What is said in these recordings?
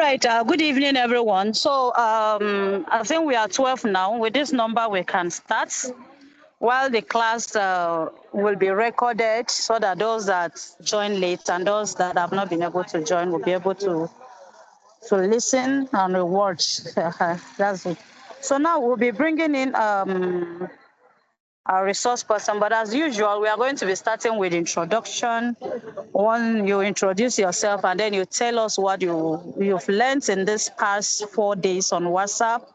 right. Good evening, everyone. So I think we are 12 now. With this number, we can start. While the class will be recorded so that those that join late and those that have not been able to join will be able to listen and watch. That's it. So now we'll be bringing in our resource person, but as usual, we are going to be starting with introduction. One, you introduce yourself and then you tell us what you've learned in this past 4 days on WhatsApp.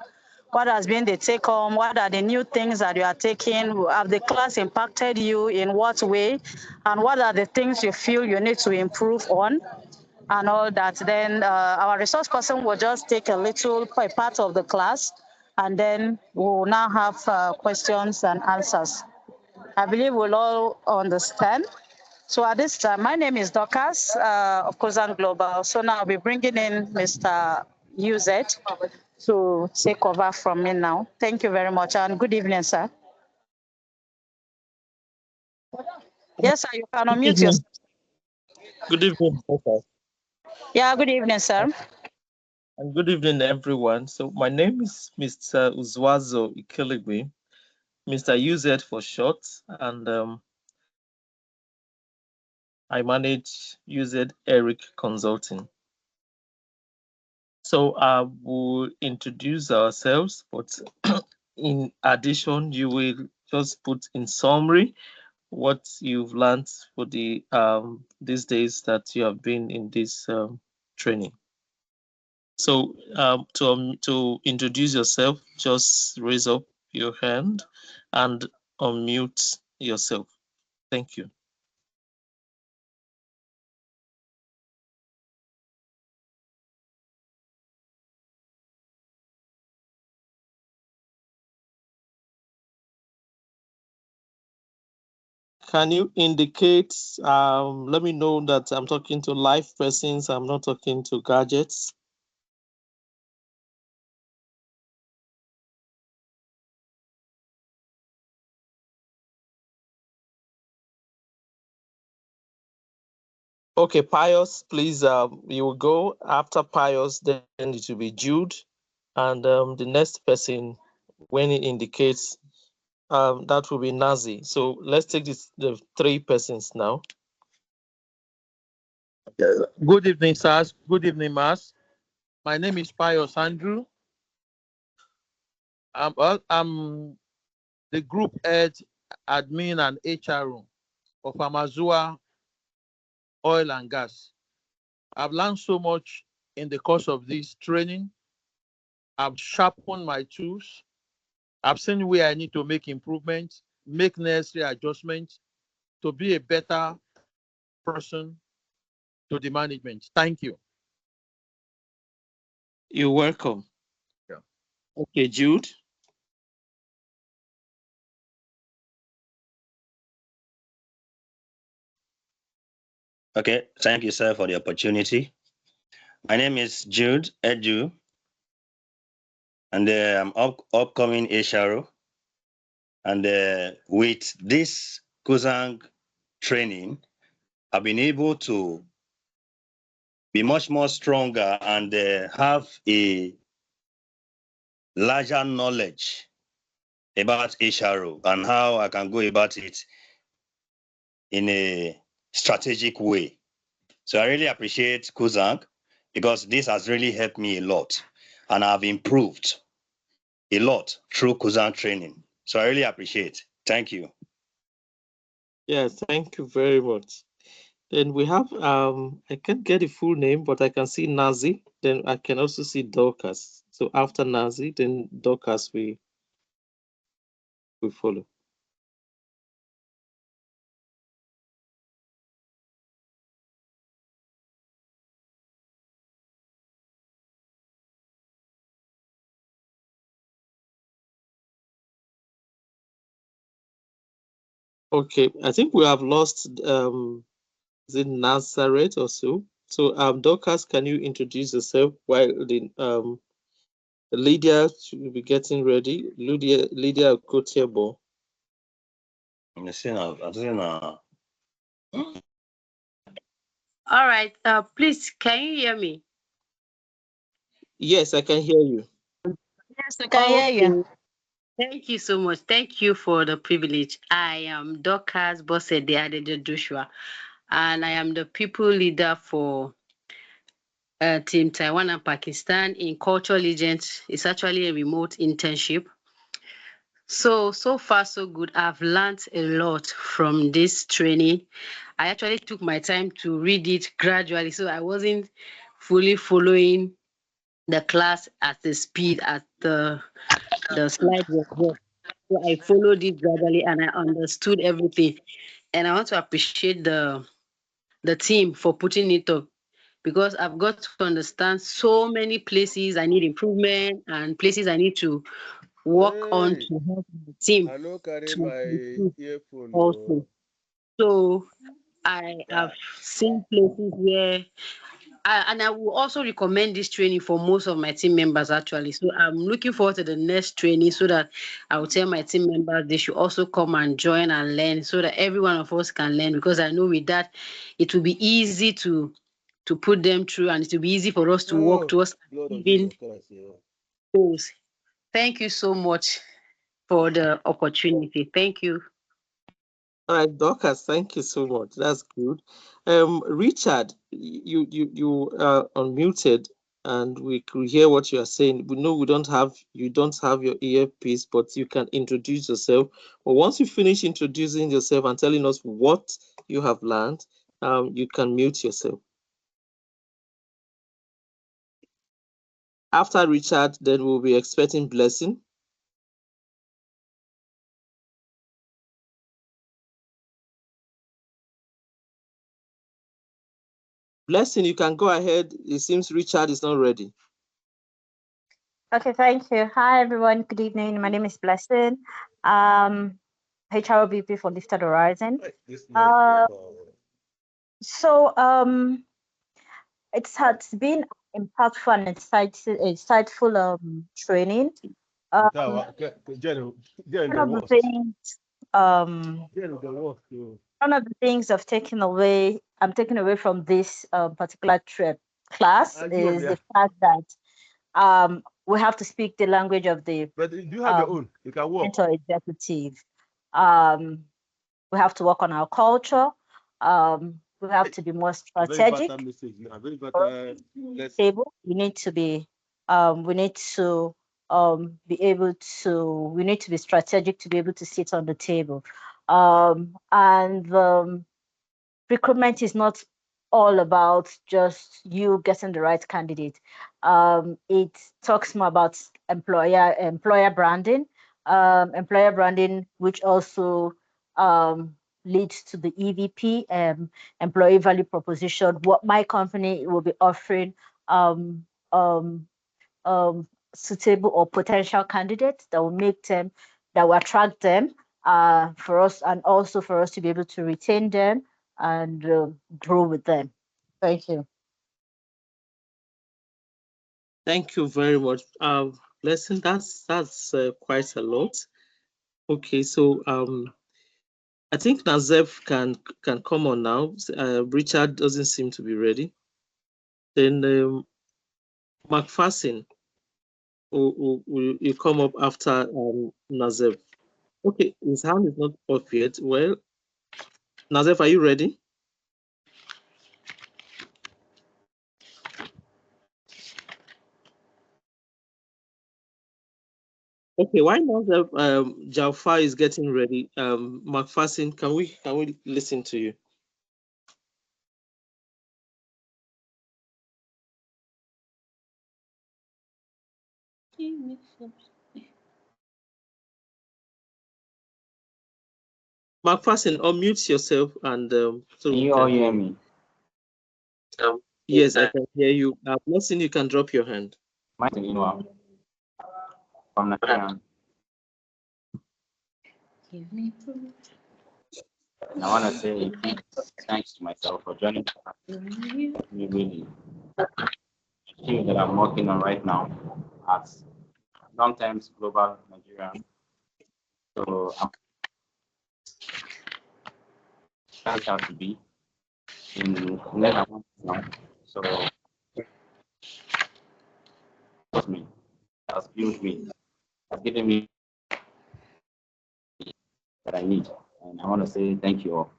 What has been the take home? What are the new things that you are taking? Have the class impacted you in what way? And what are the things you feel you need to improve on? And all that. Then our resource person will just take a part of the class, and then we'll now have questions and answers. I believe we'll all understand. So at this time, my name is Dorcas of Kozan Global. So now I'll be bringing in Mr. UZ to take over from me now. Thank you very much, and good evening, sir. Yes, sir, you can unmute yourself. Good evening, Dorcas. Yeah, good evening, sir. And good evening, everyone. So my name is Mr. Uzwazo Ikeligwe, Mr. UZ for short, and I manage UZ Eric Consulting. So I will introduce ourselves, but in addition, you will just put in summary what you've learned for the these days that you have been in this training. So to introduce yourself, just raise up your hand and unmute yourself. Thank you. Can you indicate, let me know that I'm talking to live persons, I'm not talking to gadgets. Okay, Pius, please, you will go after Pius, then it will be Jude. And the next person, when it indicates, that will be Nazi. So let's take the 3 persons now. Good evening, sirs. Good evening, Mass. My name is Pius Andrew. I'm the group head, admin, and HR of Amazua Oil and Gas. I've learned so much in the course of this training. I've sharpened my tools. I've seen where I need to make improvements, make necessary adjustments to be a better person to the management. Thank you. You're welcome. Yeah. Okay, Jude. Okay, thank you, sir, for the opportunity. My name is Jude Edu, and I'm upcoming HRO. And with this Kuzang training, I've been able to be much more stronger and have a larger knowledge about HRO and how I can go about it in a strategic way. So I really appreciate Kuzang because this has really helped me a lot, and I've improved a lot through Kuzang training. So I really appreciate. Thank you. Yes, thank you very much. Then we have I can't get the full name, but I can see Nazi. Then I can also see Dorcas. So after Nazi, then Dorcas we follow. Okay, I think we have lost is it Nazareth or so? So Dorcas, can you introduce yourself while the Lydia should be getting ready? Lydia Kotiebo. All right, please, can you hear me? Yes, I can hear you. Yes, I can hear you. Okay. Thank you so much. Thank you for the privilege. I am Dorcas Bosede Adejo Joshua, and I am the people leader for Team Taiwan and Pakistan in Cultural Legends. It's actually a remote internship. So far, so good. I've learned a lot from this training. I actually took my time to read it gradually, so I wasn't fully following the class at the speed at the slide was there. So I followed it gradually and I understood everything. And I want to appreciate the team for putting it up because I've got to understand so many places I need improvement and places I need to work on Hey, to help the team I no carry to my improve earphone. also. So I have Guy. seen places where and I will also recommend this training for most of my team members actually. So I'm looking forward to the next training so that I will tell my team members they should also come and join and learn so that every one of us can learn because I know with that it will be easy to put them through and it will be easy for us to work Oh, towards Lord of achieving Jesus Christ. Yeah. goals. Thank you so much for the opportunity. Thank you. All right, Dorcas, thank you so much. That's good. Richard, you are unmuted and we could hear what you are saying. We know you don't have your earpiece, but you can introduce yourself. But once you finish introducing yourself and telling us what you have learned, you can mute yourself. After Richard, then we'll be expecting Blessing. Blessing, you can go ahead. It seems Richard is not ready. Okay, thank you. Hi, everyone. Good evening. My name is Blessing. HRBP for Lifted Horizon. This Uh, so it has been impactful and insightful training. One of the things one of the things I'm taking away from this particular trip class is the fact that we have to speak the language of the But do you have your own? You can walk. mentor executive. We have to work on our culture. We have to be more strategic. Table. We need to be strategic to be able to sit on the table. And recruitment is not all about just you getting the right candidate. It talks more about employer branding, which also leads to the EVP, employee value proposition. What my company will be offering um, um, suitable or potential candidates that will attract them for us, and also for us to be able to retain them and grow with them. Thank you. Thank you very much. Blessing, that's quite a lot. Okay, so I think Nazef can come on now. Richard doesn't seem to be ready. Then McPherson will come up after Nazef. Okay, his hand is not up yet. Well, Nazef, are you ready? Okay, why not Jalfa is getting ready? McPherson, can we listen to you? McPherson, unmute yourself and so can you all hear me? Yes, I can hear you. Blessing, you can drop your hand. My name is Inua from Nigeria. And I want to say a big thanks to myself for joining me really thing that I'm working on right now as long times global Nigerian. So I'm trying out to be in next month now. So me, has built me, has given me that I need. And I want to say thank you all.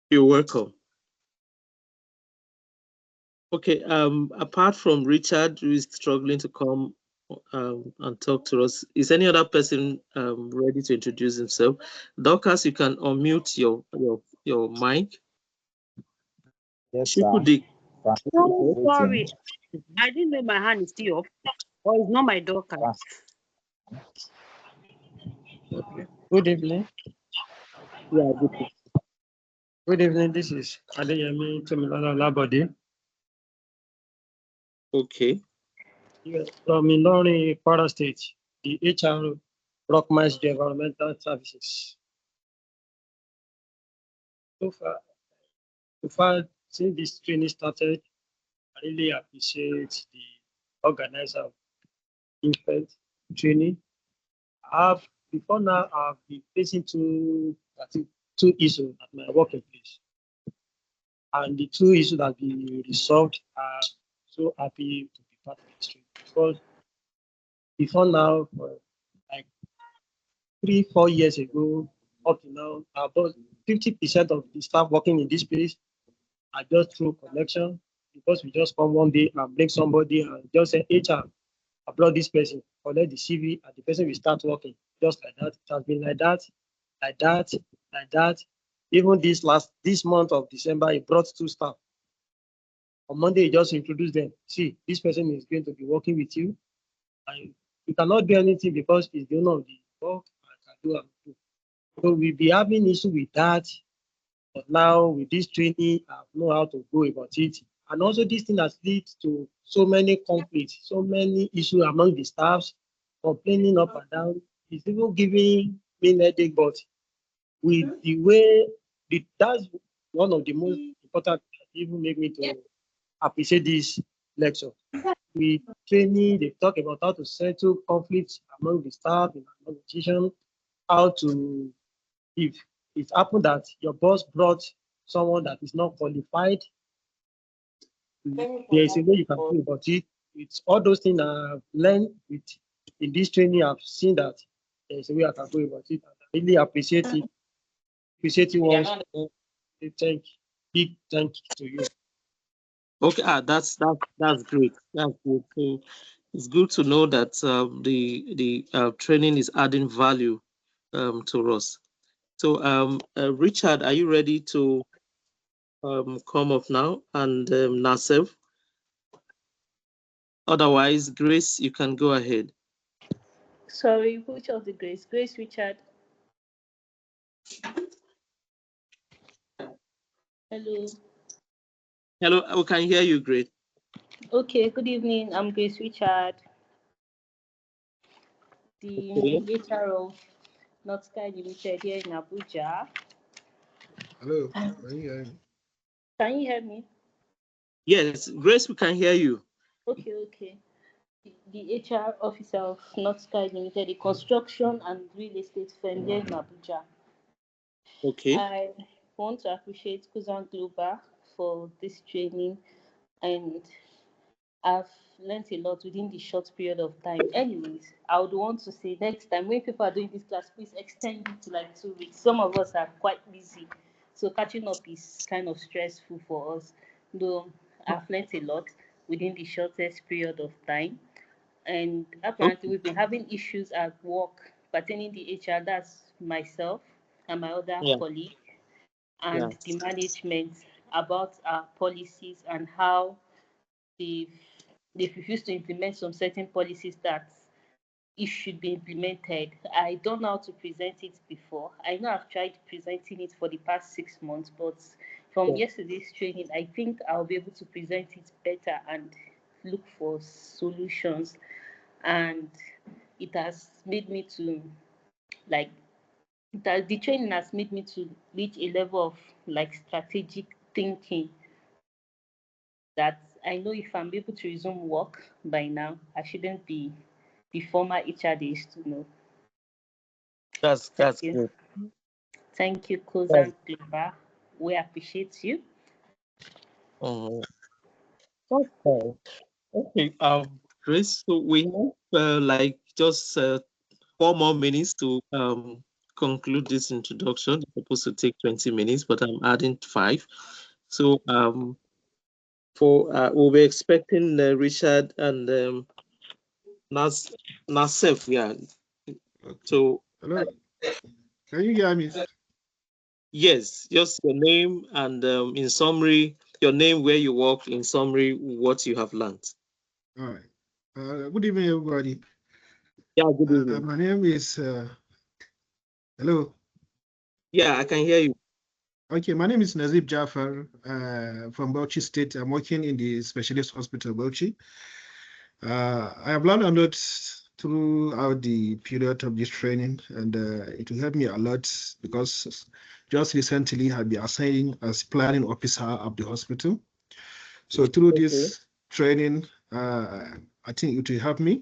You're welcome. Okay, apart from Richard, who is struggling to come and talk to us, is any other person ready to introduce himself? Dorcas, you can unmute your mic. Yes, sir. Oh, sorry, I didn't know my hand is still up. Or it's not my daughter. Okay. Good evening. Yeah, good. Good evening. This is Adeyemi Tomilola Labode. Okay. Yes, from Ilorin, Kwara State, the HR Rockmines Environmental Services. So far, since this training started, I really appreciate the organizer of infant training. Before now, I've been facing two issues at my working place. And the two issues that have been resolved, are so happy to be part of this training. Because before now, like 3-4 years ago, up to now, about 50% of the staff working in this place are just through connection, because we just come one day and bring somebody and just say, HR, upload this person, collect the CV, and the person will start working. Just like that. It has been like that, like that, like that. Even this month of December, he brought 2 staff. On Monday, he just introduced them. See, this person is going to be working with you. And you cannot do anything because it's the owner of the work. I can do. So we'll be having issue with that. But now with this training, I know how to go about it. And also this thing has led to so many conflicts, so many issues among the staffs, complaining up and down. It's even giving me headache, but with the way, that's one of the most important that even make me to appreciate this lecture. With training, they talk about how to settle conflicts among the staff, in organization, how to, if it happened that your boss brought someone that is not qualified, there is a way you can do about it. It's all those things I've learned in this training. I've seen that there is a way I can go about it. I really appreciate it. Appreciate you once. Big thank you to you. Okay, that's great. That's good. So it's good to know that the training is adding value to us. So Richard, are you ready to come up now? And Nasef? Otherwise, Grace, you can go ahead. Sorry, which of the Grace? Grace Richard. Hello. Hello, we can hear you, Grace. Okay, good evening. I'm Grace Richard, the HR of North Sky Limited here in Abuja. Hello, can you hear me? Can you hear me? Yes, Grace, we can hear you. Okay. The HR officer of North Sky Limited, a construction and real estate firm here in Abuja. Okay. I want to appreciate Kuzan Global for this training, and I've learned a lot within the short period of time. Anyways, I would want to say next time when people are doing this class, please extend it to like 2 weeks. Some of us are quite busy, so catching up is kind of stressful for us. Though I've learned a lot within the shortest period of time. And apparently we've been having issues at work pertaining the HR, that's myself and my other colleague, and the management about our policies and how they've refused to implement some certain policies that it should be implemented. I don't know how to present it before. I know I've tried presenting it for the past 6 months, but from yesterday's training, I think I'll be able to present it better and look for solutions. And it has made me to the training has made me to reach a level of strategic thinking that I know if I'm able to resume work by now, I shouldn't be the former HR they used to know. That's good. Thank you, Kozan Global. We appreciate you. Okay. Okay. Grace, so we have like just 4 more minutes to conclude this introduction. It's supposed to take 20 minutes, but I'm adding 5. So we'll be expecting Richard and Nasef. Yeah. Okay. So Hello. Can you hear me? yes, just your name and in summary, your name, where you work, in summary, what you have learned. All right. Good evening, everybody. Yeah, good evening. My name is. Hello. Yeah, I can hear you. Okay, my name is Nazib Jafar from Bauchi State. I'm working in the Specialist Hospital, Bauchi. I have learned a lot throughout the period of this training, and it will help me a lot because just recently I've been assigned as planning officer of the hospital. So through this training, I think it will help me,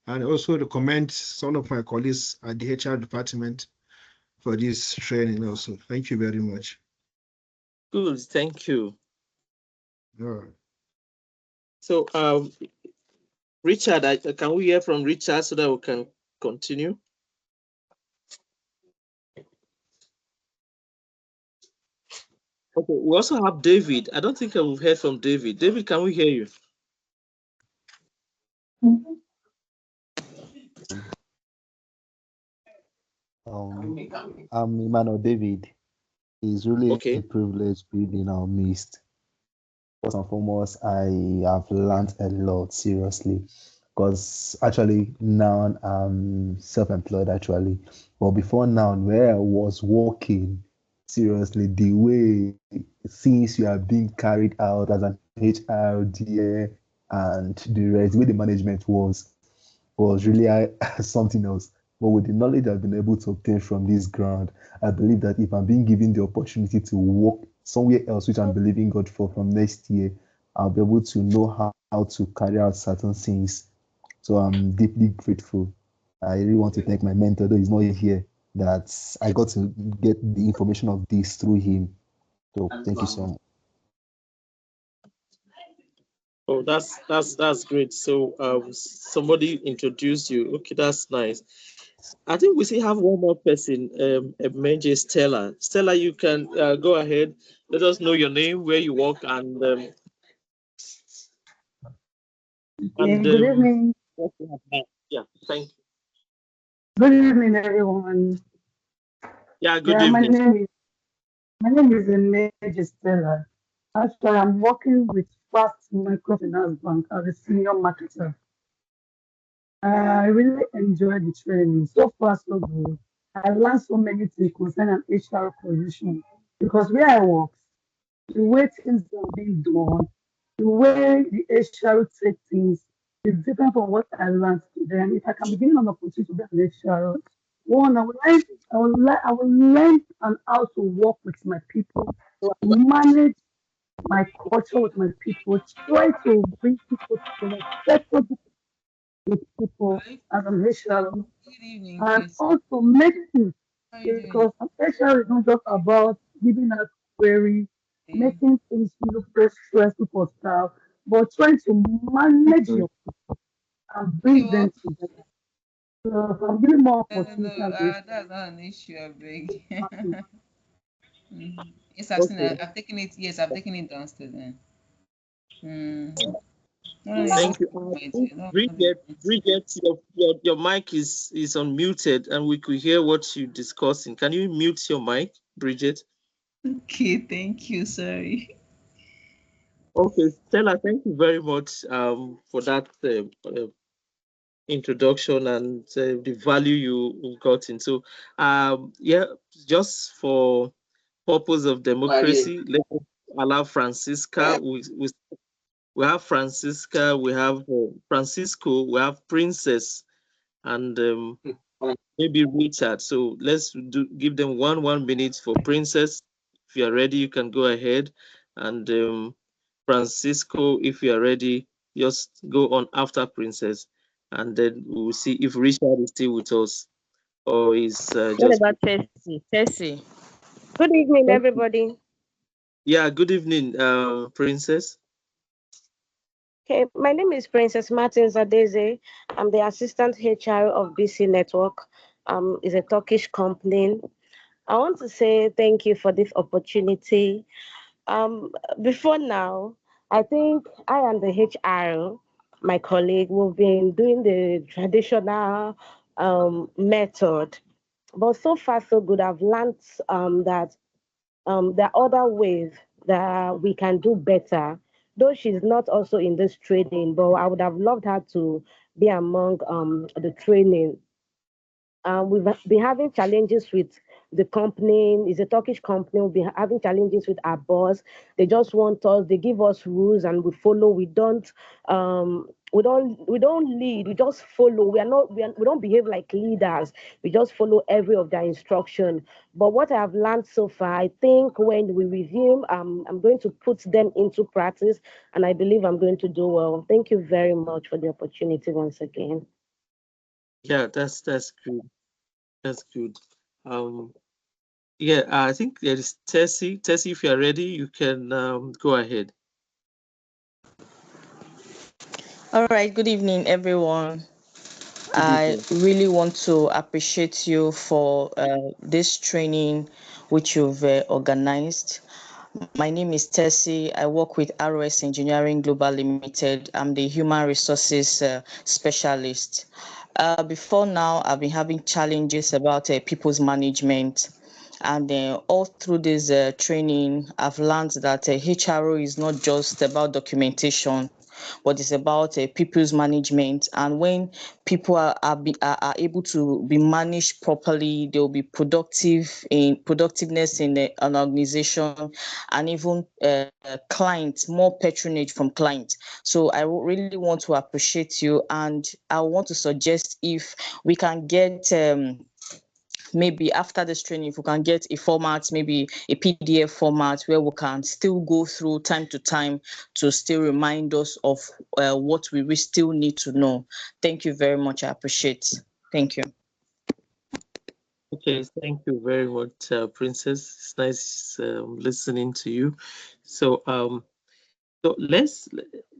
and also recommend some of my colleagues at the HR department for this training also. Thank you very much. Good, thank you. All right. So, Richard, can we hear from Richard so that we can continue? Okay, we also have David. I don't think we've heard from David. David, can we hear you? I'm Emmanuel David. It's really Okay. a privilege being in our midst. First and foremost, I have learned a lot, seriously, because actually now I'm self-employed actually. But before now, where I was working, seriously, the way things you are being carried out as an HRDA and the rest, the way the management was really something else. But with the knowledge I've been able to obtain from this ground, I believe that if I'm being given the opportunity to work somewhere else, which I'm believing God for from next year, I'll be able to know how to carry out certain things. So I'm deeply grateful. I really want to thank my mentor, though he's not here, that I got to get the information of this through him. So thank you so much. Oh, that's great. So somebody introduced you. Okay, that's nice. I think we still have one more person, Menje Stella. Stella, you can go ahead. Let us know your name, where you work, and good evening. what you have done. Yeah, thank you. Good evening, everyone. Yeah, good Yeah, evening. my name is Emege Stella. Actually, I'm working with Fast Microfinance Bank as a senior marketer. I really enjoyed the training. So far, so good. I learned so many things concerning HR position because where I work, the way things are being done, the way the HR take things is different from what I learned today. And if I can be given an opportunity to be an HR, one, I will learn on how to work with my people, manage my culture with my people, try to bring people together, settle with people as an HR, and also make things because HR is not just about giving us queries, making things look so stressful for staff, but trying to manage your people and bring them together. So if I'm giving more opportunity and this. That's not an issue, I beg. Yes, Okay. I've taken it. Yes, I've taken it downstairs. Thank you. Bridget, your mic is unmuted and we could hear what you're discussing. Can you mute your mic, Bridget? Okay, thank you. Sorry. Okay, Stella, thank you very much for that introduction and the value you got into. Yeah, just for purpose of democracy, let's allow Francisca. We have Francisca, we have Francisco, we have Princess, and maybe Richard. So let's give them one minute for Princess. If you are ready, you can go ahead. And Francisco, if you are ready, just go on after Princess. And then we'll see if Richard is still with us or is What about Tessie? Tessie. Good evening, everybody. Yeah, good evening, Princess. Okay, my name is Princess Martins Adeze. I'm the assistant HR of BC Network. It's a Turkish company. I want to say thank you for this opportunity. Before now, I think I and the HR, my colleague, we've been doing the traditional method. But so far, so good. I've learned that there are other ways that we can do better. Though she's not also in this training, but I would have loved her to be among the training. We've been having challenges with the company. It's a Turkish company. We've been having challenges with our boss. They just want us. They give us rules and we follow. We don't lead. We just follow. We don't behave like leaders. We just follow every of their instruction. But what I've learned so far, I think when we resume, I'm going to put them into practice, and I believe I'm going to do well. Thank you very much for the opportunity once again. Yeah, that's good. That's good. Yeah, I think there is Tessie. Tessie, if you are ready, you can go ahead. All right, good evening, everyone. I really want to appreciate you for this training which you've organized. My name is Tessie. I work with ROS Engineering Global Limited. I'm the human resources specialist. Before now, I've been having challenges about people's management. And all through this training, I've learned that HRO is not just about documentation, but it's about people's management. And when people are able to be managed properly, they will be productiveness in an organization, and even clients, more patronage from clients. So I really want to appreciate you, and I want to suggest if we can get maybe after this training, if we can get a format, maybe a PDF format where we can still go through time to time to still remind us of what we still need to know. Thank you very much. I appreciate. Thank you. Okay, thank you very much, Princess. It's nice listening to you. So, so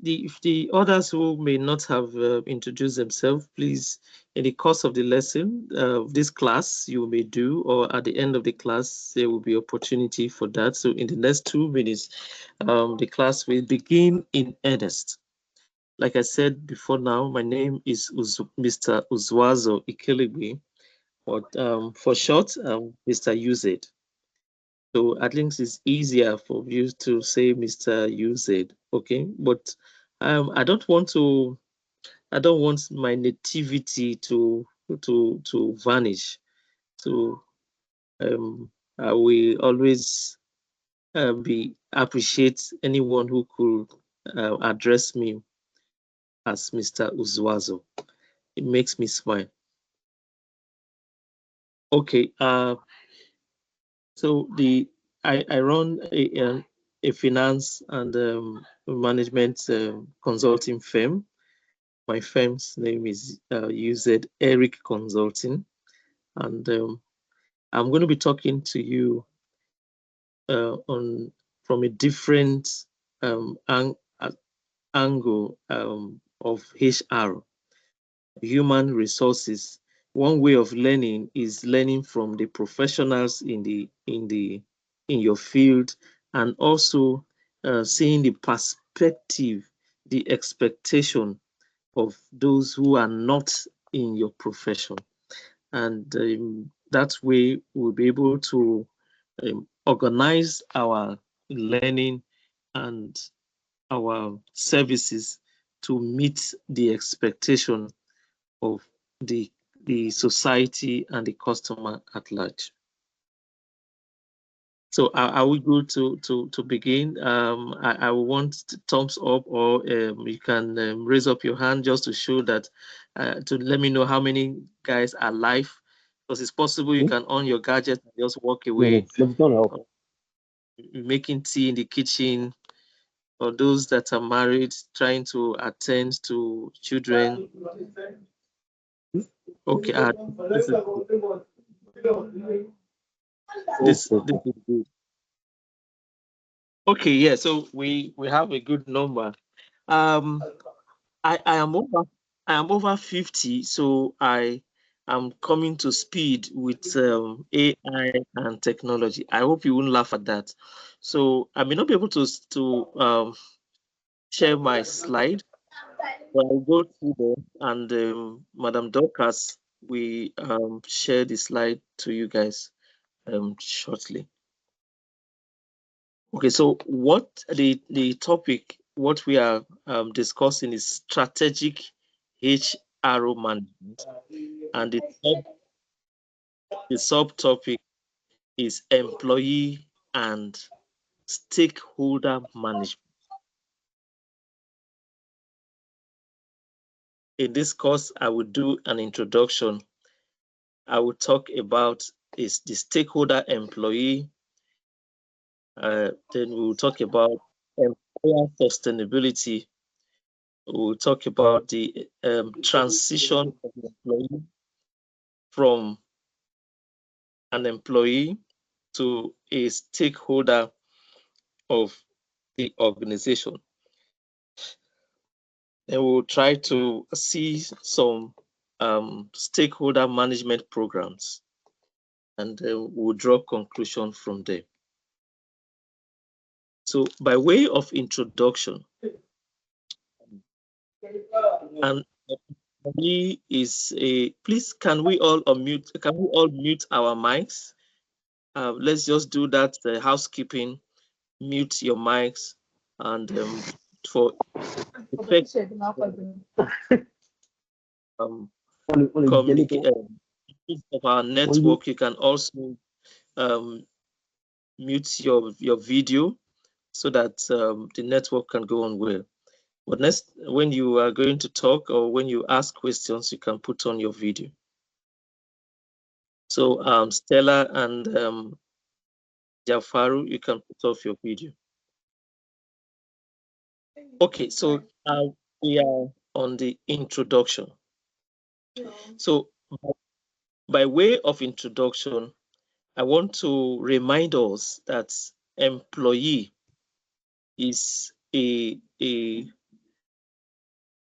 if the others who may not have introduced themselves, please, in the course of the lesson, this class you may do, or at the end of the class, there will be opportunity for that. So in the next 2 minutes, the class will begin in earnest. Like I said before now, my name is Mr. Uzwazo Ikelebe, but for short, Mr. UZ. So at least it's easier for you to say Mr. UZ, okay? But I don't want my nativity to vanish. So I will always appreciate anyone who could address me as Mr. Uzwazo. It makes me smile. Okay. So I run a finance and management consulting firm. My firm's name is UZ Eric Consulting, and I'm going to be talking to you from a different angle of HR, human resources. One way of learning is learning from the professionals in your field, and also seeing the perspective, the expectation of those who are not in your profession. And that way we'll be able to organize our learning and our services to meet the expectation of the society and the customer at large. So are we good to begin? I want thumbs up, or you can raise up your hand just to show that, to let me know how many guys are live, because it's possible you can on your gadget and just walk away. Making tea in the kitchen, or those that are married trying to attend to children. Okay, this is good. Okay, yeah, so we have a good number. I am over 50, so I am coming to speed with AI and technology. I hope you won't laugh at that. So I may not be able to share my slide, but I'll go through them, and Madam Dorcas, we share the slide to you guys shortly. Okay, so what the topic, what we are discussing is strategic HRO management, and the subtopic is employee and stakeholder management. In this course, I will do an introduction. I will talk about the stakeholder employee. Then we will talk about employer sustainability. We will talk about the transition of the employee from an employee to a stakeholder of the organization. And we'll try to see some stakeholder management programs, and we'll draw conclusion from there. So by way of introduction, and he is a, please can we all mute our mics? Let's just do that, housekeeping. Mute your mics, and for effect, of our network, you can also mute your video so that the network can go on well. But next, when you are going to talk or when you ask questions, you can put on your video. So Stella and Jafaru, you can put off your video. Okay, so we are on the introduction. So by way of introduction, I want to remind us that employee is a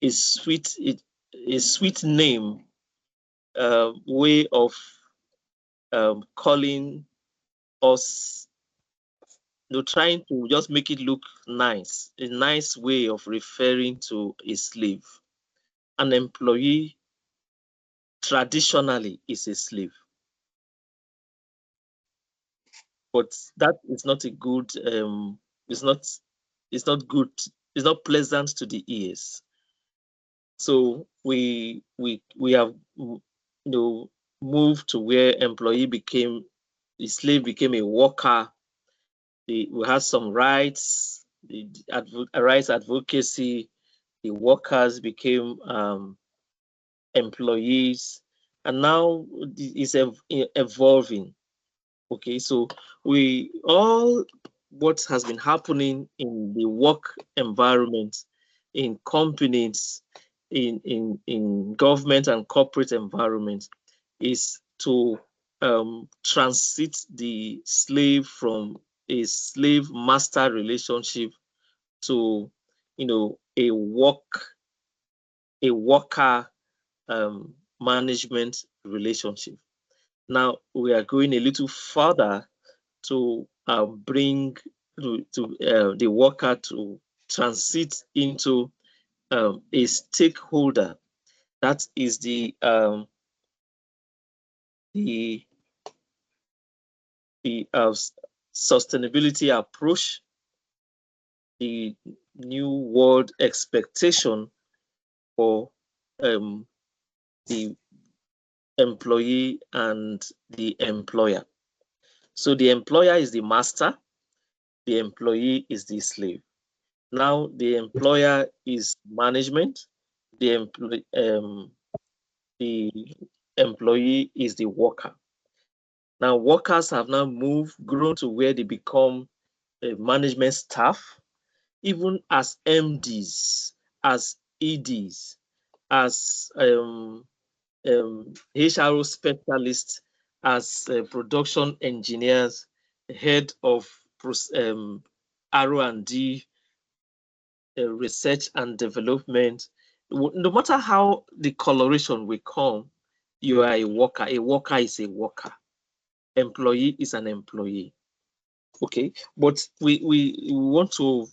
sweet name, way of calling us, trying to just make it look nice, a nice way of referring to a slave. An employee traditionally is a slave, but that is not a good, it's not good, it's not pleasant to the ears. So we have moved to where the slave became a worker. We had some rights, the rights advocacy. The workers became employees, and now it's evolving. Okay, so what has been happening in the work environment, in companies, in government and corporate environment, is to transit the slave from a slave master relationship to a worker management relationship. Now we are going a little further to bring the worker to transit into a stakeholder. That is the sustainability approach, the new world expectation for the employee and the employer. So the employer is the master, the employee is the slave. Now the employer is management, the employee is the worker. Now workers have now grown to where they become management staff, even as MDs, as EDs, as HRO specialists, as production engineers, head of R&D, research and development. No matter how the coloration will come, you are a worker. A worker is a worker. Employee is an employee. Okay, but we want to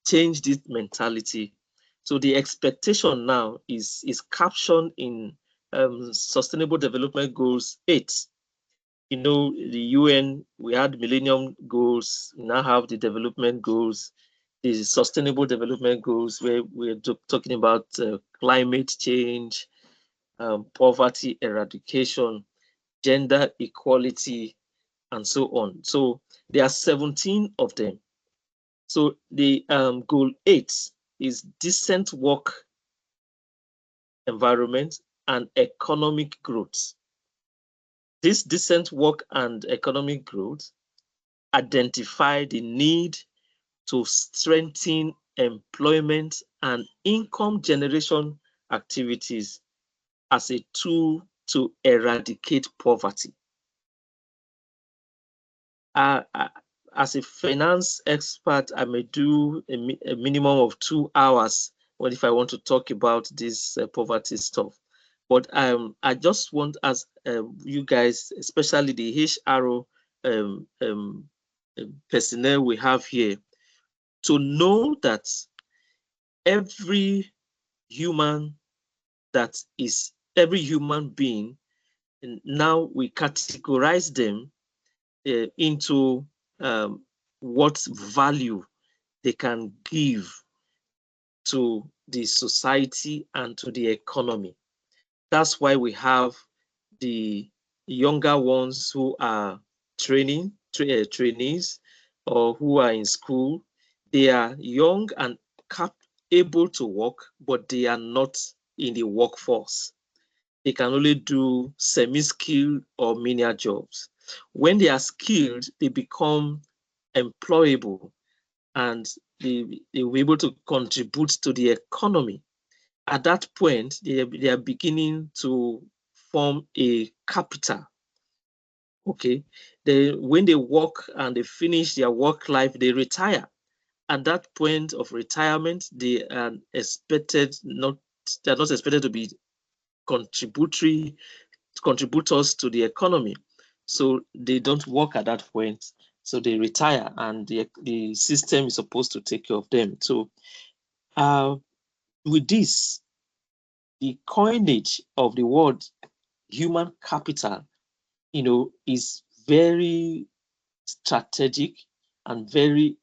change this mentality. So the expectation now is captioned in Sustainable Development Goals 8. You know, the UN, we had Millennium Goals, we now have the development goals, the Sustainable Development Goals, where we're talking about climate change, poverty eradication, gender equality, and so on. So there are 17 of them. So the goal 8 is decent work environment and economic growth. This decent work and economic growth identify the need to strengthen employment and income generation activities as a tool to eradicate poverty. As a finance expert, I may do a minimum of 2 hours if I want to talk about this poverty stuff. But I just want as you guys, especially the HRO personnel we have here, to know that every human being, and now we categorize them into what value they can give to the society and to the economy. That's why we have the younger ones who are trainees or who are in school. They are young and able to work, but they are not in the workforce. They can only do semi-skilled or menial jobs. When they are skilled, they become employable and they will be able to contribute to the economy. At that point, they are beginning to form a capital. Okay, when they work and they finish their work life, they retire. At that point of retirement, they are not expected to be contributors to the economy. So they don't work at that point. So they retire and the system is supposed to take care of them. So with this, the coinage of the word human capital, is very strategic and very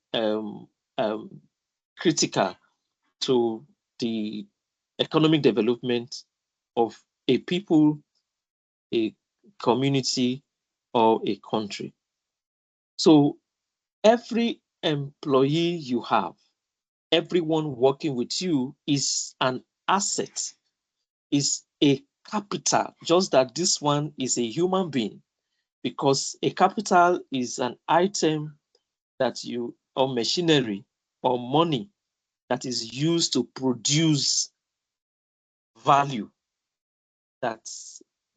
critical to the economic development of a people, a community, or a country. So every employee you have, everyone working with you is an asset, is a capital, just that this one is a human being, because a capital is an item or machinery or money that is used to produce value that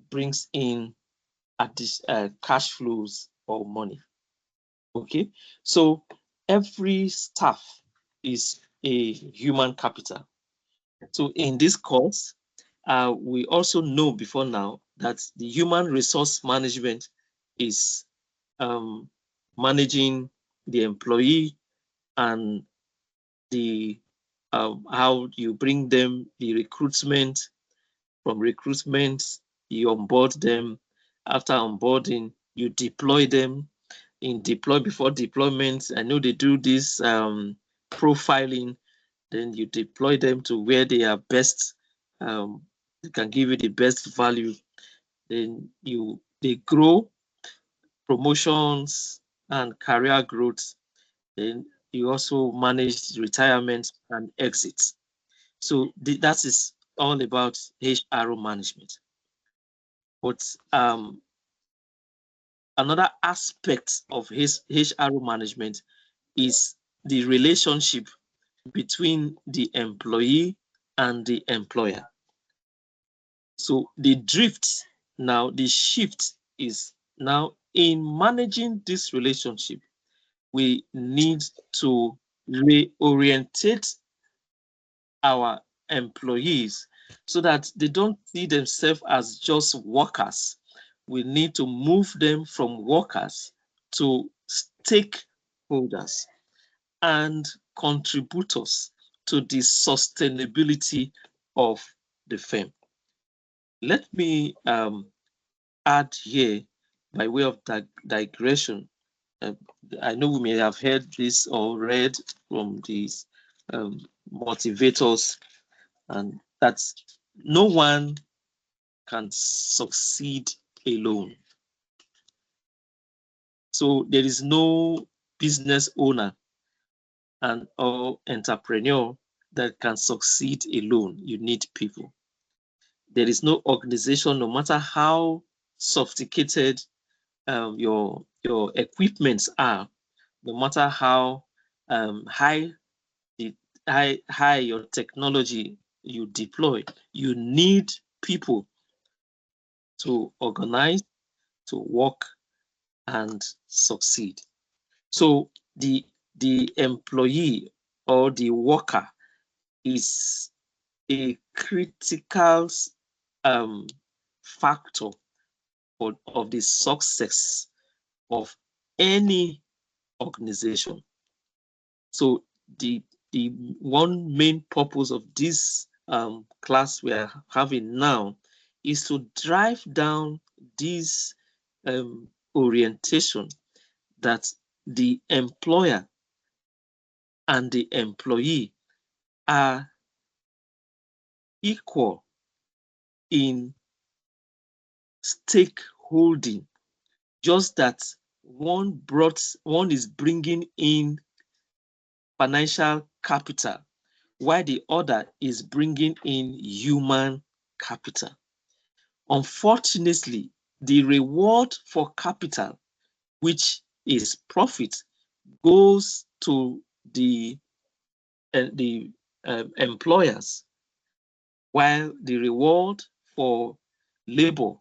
brings in cash flows or money. Okay, so every staff is a human capital. So in this course, we also know before now that the human resource management is managing the employee and the how you bring them, the recruitment. From recruitment, you onboard them. After onboarding, you deploy them. Before deployment, I know they do this profiling. Then you deploy them to where they are best. They can give you the best value. Then they grow, promotions and career growth. Then you also manage retirement and exits. So that is all about HRO management. But another aspect of his HRO management is the relationship between the employee and the employer. So the shift is now in managing this relationship, we need to reorientate our employees so that they don't see themselves as just workers. We need to move them from workers to stakeholders and contributors to the sustainability of the firm. Let me add here, by way of digression. I know we may have heard this or read from these motivators, and that's no one can succeed alone. So there is no business owner and or entrepreneur that can succeed alone. You need people. There is no organization, no matter how sophisticated your equipments are, no matter how high your technology you deploy, you need people to organize, to work, and succeed. So the employee or the worker is a critical factor of the success of any organization. So the one main purpose of this class we are having now is to drive down this orientation that the employer and the employee are equal in stakeholding, just that one is bringing in financial capital while the other is bringing in human capital. Unfortunately, the reward for capital, which is profit, goes to the employers, while the reward for labor,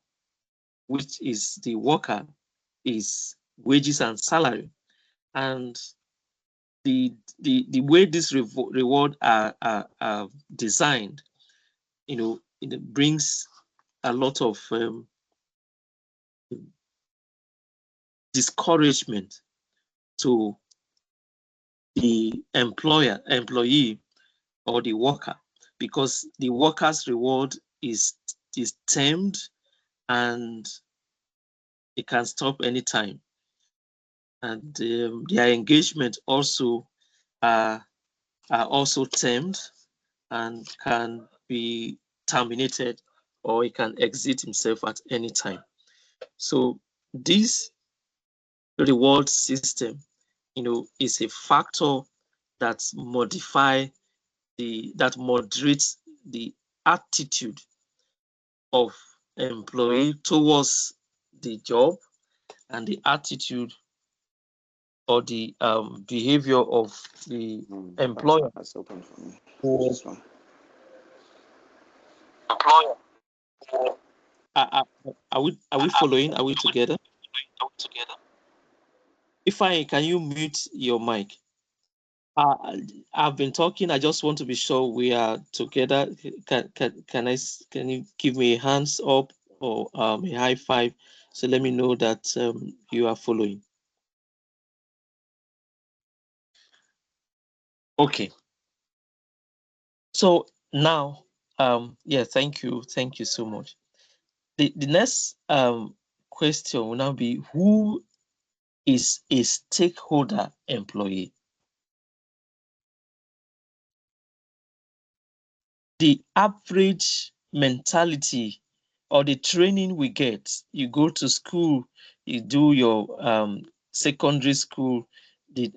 which is the worker, is wages and salary. And the way this reward are designed, it brings a lot of discouragement to the employee or the worker, because the worker's reward is termed and it can stop anytime. And their engagement also are also termed and can be terminated, or he can exit himself at any time. So this reward system, is a factor that moderates the attitude of employee towards the job and the attitude or the behavior of the employer. Are we following? Are we together? Ifeanyi, can you mute your mic? I've been talking. I just want to be sure we are together. Can you give me a hands up or a high five? So let me know that you are following. Okay. So now, yeah, thank you so much. The next question will now be, who is a stakeholder employee? The average mentality or the training we get, you go to school, you do your secondary school, they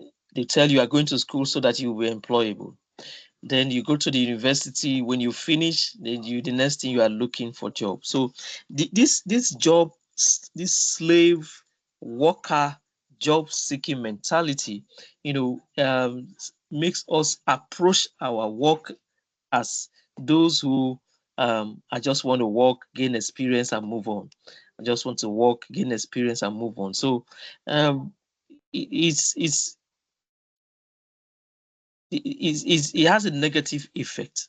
tell you are going to school so that you will be employable. Then you go to the university. When you finish, then the next thing you are looking for job. So this job, this slave worker job seeking mentality, makes us approach our work as those who I just want to work, gain experience, and move on. I just want to work, gain experience, and move on. So it's it has a negative effect.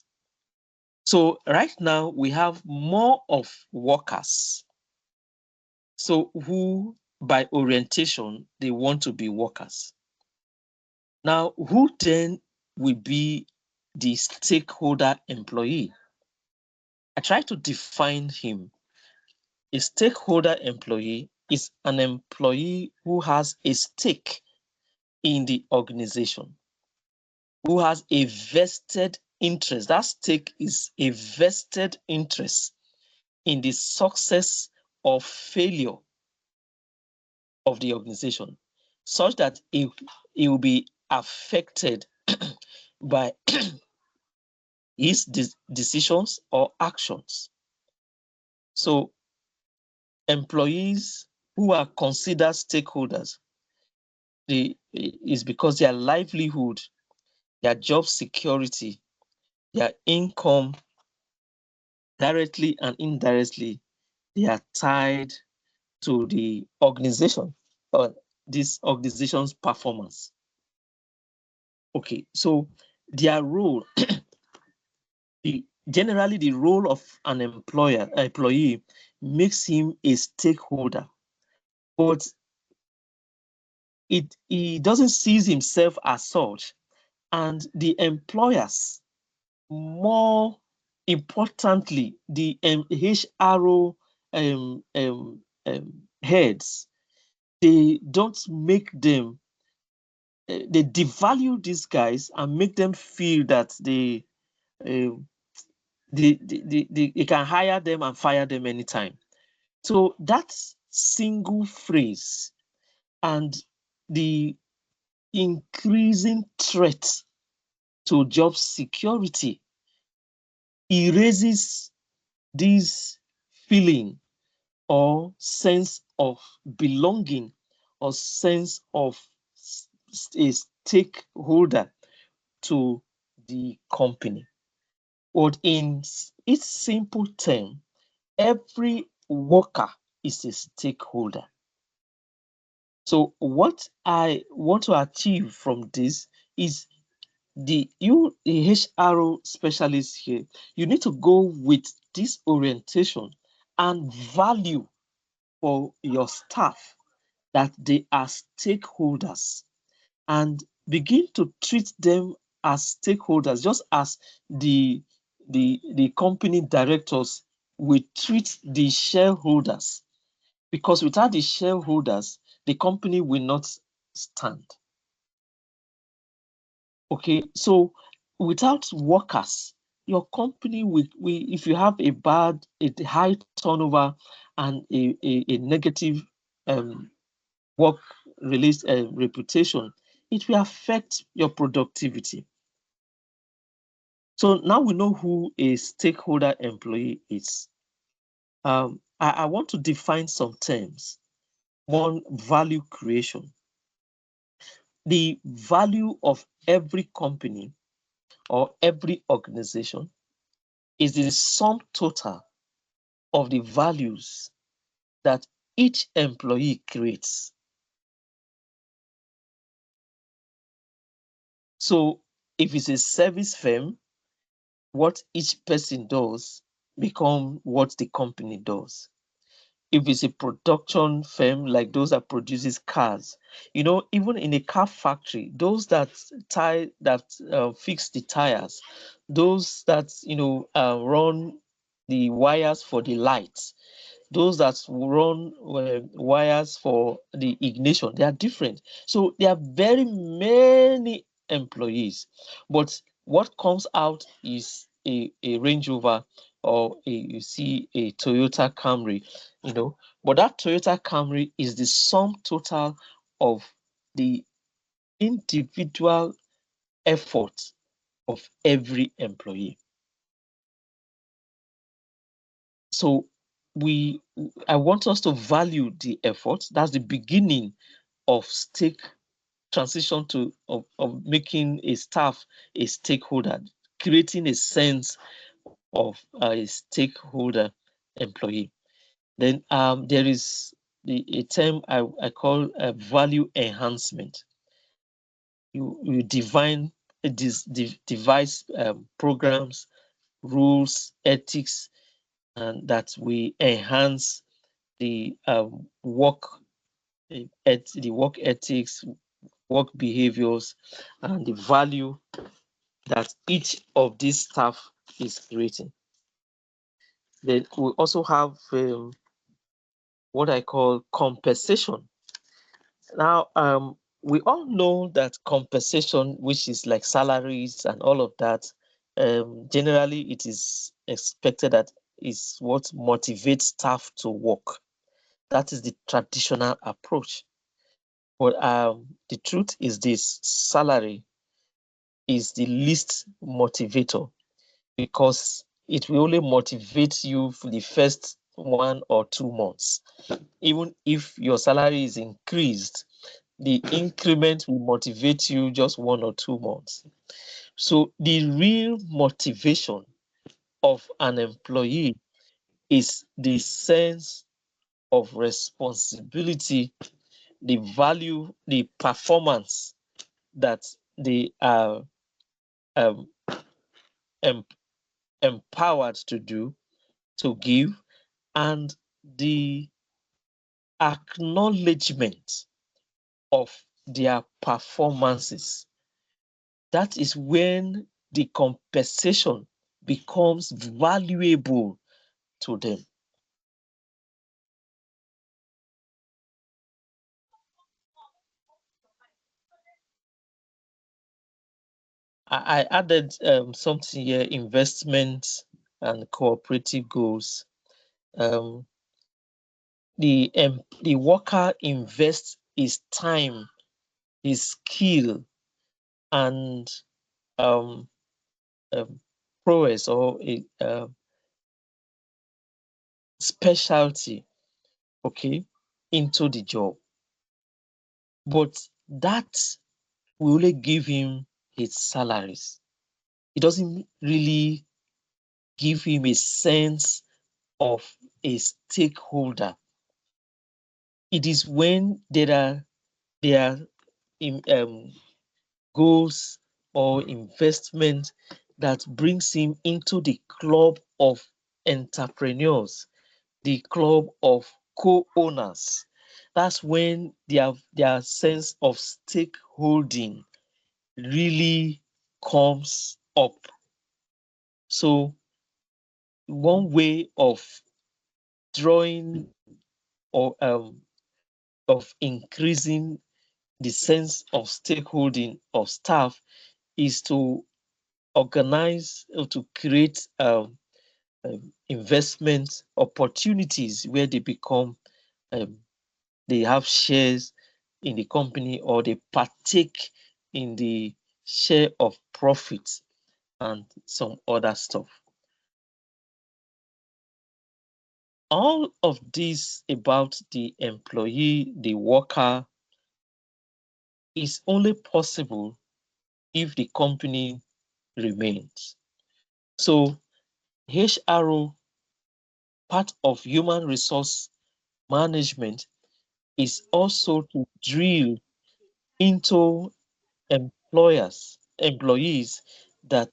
So right now we have more of workers. So who by orientation, they want to be workers. Now, who then will be the stakeholder employee? I try to define him. A stakeholder employee is an employee who has a stake in the organization, who has a vested interest. That stake is a vested interest in the success or failure of the organization, such that it will be affected by his decisions or actions. So employees who are considered stakeholders, is because their livelihood, their job security, their income, directly and indirectly, they are tied to the organization or this organization's performance. Okay, so their role, generally the role of an employee makes him a stakeholder, but he doesn't see himself as such. And the employers, more importantly, the HRO heads, they don't make them, they devalue these guys and make them feel that they can hire them and fire them anytime. So that single phrase and the increasing threat to job security erases this feeling or sense of belonging or sense of a stakeholder to the company. Or in its simple term, every worker is a stakeholder. So what I want to achieve from this is the HRO specialist here, you need to go with this orientation and value for your staff that they are stakeholders, and begin to treat them as stakeholders, just as the company directors will treat the shareholders, because without the shareholders, the company will not stand. Okay, so without workers, your company will, if you have a high turnover and a negative work release reputation, it will affect your productivity. So now we know who a stakeholder employee is. I want to define some terms. One, value creation. The value of every company or every organization is the sum total of the values that each employee creates. So if it's a service firm, what each person does become what the company does. If it's a production firm like those that produces cars, even in a car factory, those that fix the tires, those that run the wires for the lights, those that run wires for the ignition, they are different. So there are very many employees, but what comes out is a Range Rover, or you see a Toyota Camry, but that Toyota Camry is the sum total of the individual effort of every employee. So I want us to value the effort. That's the beginning of transition of making a staff a stakeholder, creating a sense of a stakeholder employee. Then there is a term I call value enhancement. You define devise programs, rules, ethics, and that we enhance the work ethics, work behaviors, and the value that each of these staff is creating. Then we also have what I call compensation. Now, we all know that compensation, which is like salaries and all of that, generally it is expected that is what motivates staff to work. That is the traditional approach. But the truth is this: salary is the least motivator, because it will only motivate you for the first 1 or 2 months. Even if your salary is increased, the increment will motivate you just 1 or 2 months. So the real motivation of an employee is the sense of responsibility, the value, the performance that they are empowered to do, to give, and the acknowledgement of their performances. That is when the compensation becomes valuable to them. I added something here: investment and cooperative goals. The worker invests his time, his skill, and prowess or a specialty, okay, into the job. But that will only give him his salaries. It doesn't really give him a sense of a stakeholder. It is when there are goals or investment that brings him into the club of entrepreneurs, the club of co-owners. That's when their sense of stakeholding really comes up. So one way of drawing or of increasing the sense of stakeholding of staff is to organize or to create investment opportunities where they become they have shares in the company, or they partake in the share of profits and some other stuff. All of this about the employee, the worker, is only possible if the company remains. So HRO, part of human resource management, is also to drill into employees that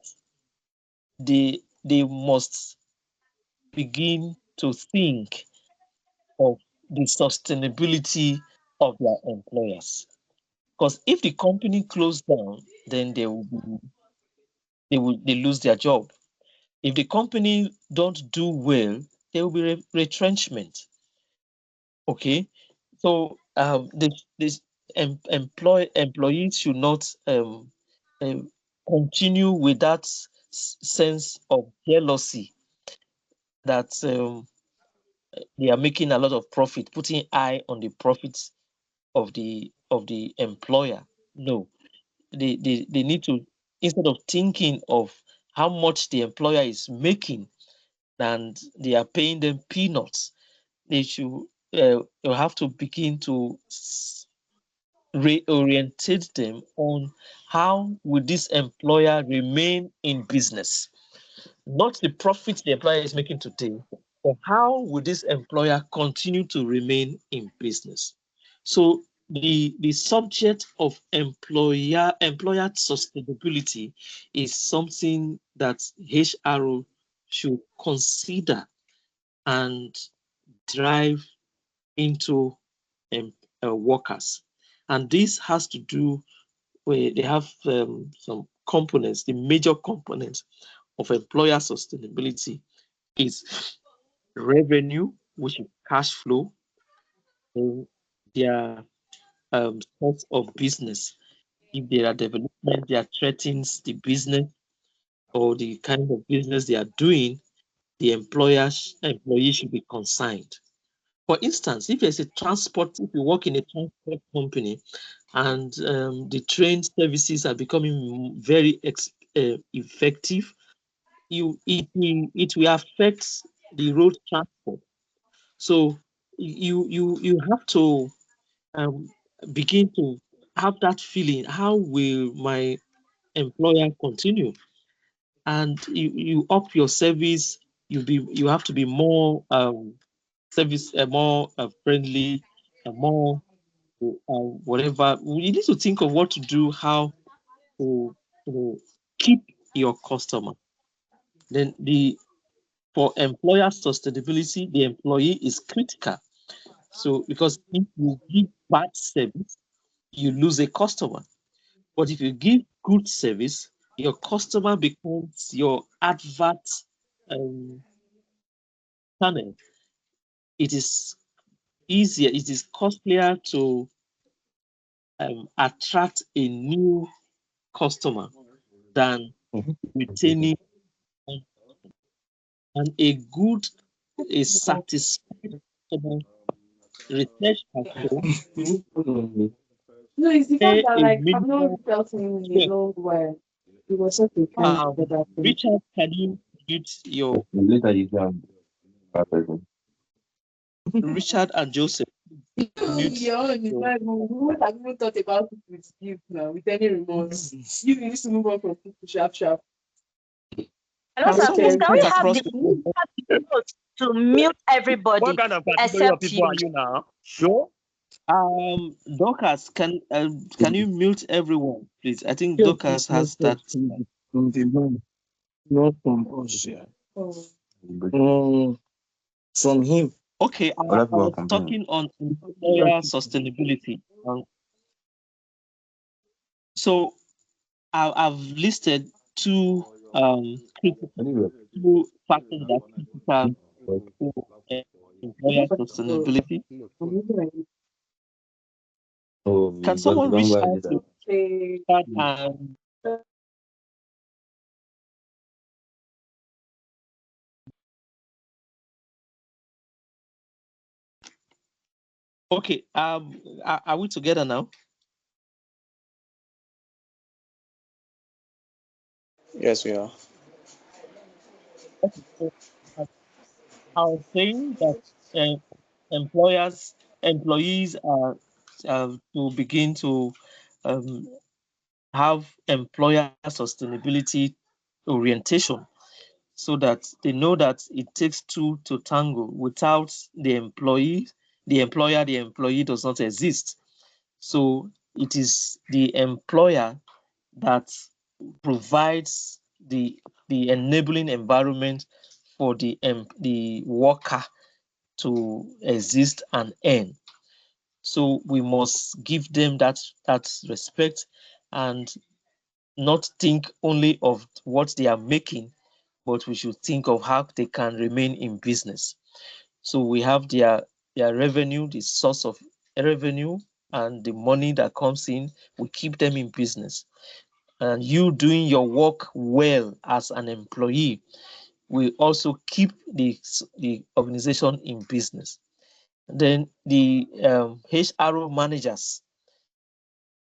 they must begin to think of the sustainability of their employers. Because if the company closed down, then they lose their job. If the company don't do well, there will be retrenchment. Okay, so this employees should not continue with that sense of jealousy that they are making a lot of profit, putting eye on the profits of the employer. No, they need to, instead of thinking of how much the employer is making and they are paying them peanuts, they should have to begin to reorientate them on how will this employer remain in business, not the profit the employer is making today, but how will this employer continue to remain in business. So the subject of employer sustainability is something that HRO should consider and drive into workers. And this has to do with, they have some components. The major components of employer sustainability is revenue, which is cash flow, and their source of business. If there are development that threatens the business or the kind of business they are doing, the employee should be consigned. For instance, if there's a transport, if you work in a transport company and the train services are becoming very effective, it will affect the road transport. So you have to begin to have that feeling. How will my employer continue? And you up your service. You have to be more service, more friendly, more whatever. You need to think of what to do, how to keep your customer. Then for employer sustainability, the employee is critical. So because if you give bad service, you lose a customer. But if you give good service, your customer becomes your advert channel. It is easier, it is costlier to attract a new customer than retaining, and a satisfied customer. Research has shown No, it's the fact that a like I've minimum. not felt him in a long while. It was such a kind together thing. Richard, can you mute your Richard and Joseph? Mute You're on the line. Who have even thought about it with you now, with any remorse? You used to move on from food to sharp. Hello, Can sir, please, someone can we cut have across the note to mute everybody What kind of category of except people you? are you now? Sure. Dorcas, can you mute everyone, please? I think Yes, Dorcas has that. from the man, not from us. Yeah. From him. Okay, I was talking on employer sustainability. So I've listed two factors that critical to employer sustainability. Can someone reach out to that and okay, are we together now? Yes, we are. I was saying that employees are to begin to have employer sustainability orientation, so that they know that it takes two to tango. Without the employee, the employee does not exist. So it is the employer that provides the enabling environment for the worker to exist and earn. So we must give them that respect and not think only of what they are making, but we should think of how they can remain in business. So we have their revenue, the source of revenue, and the money that comes in. We keep them in business, and you doing your work well as an employee will also keep the organization in business. Then the HRO managers,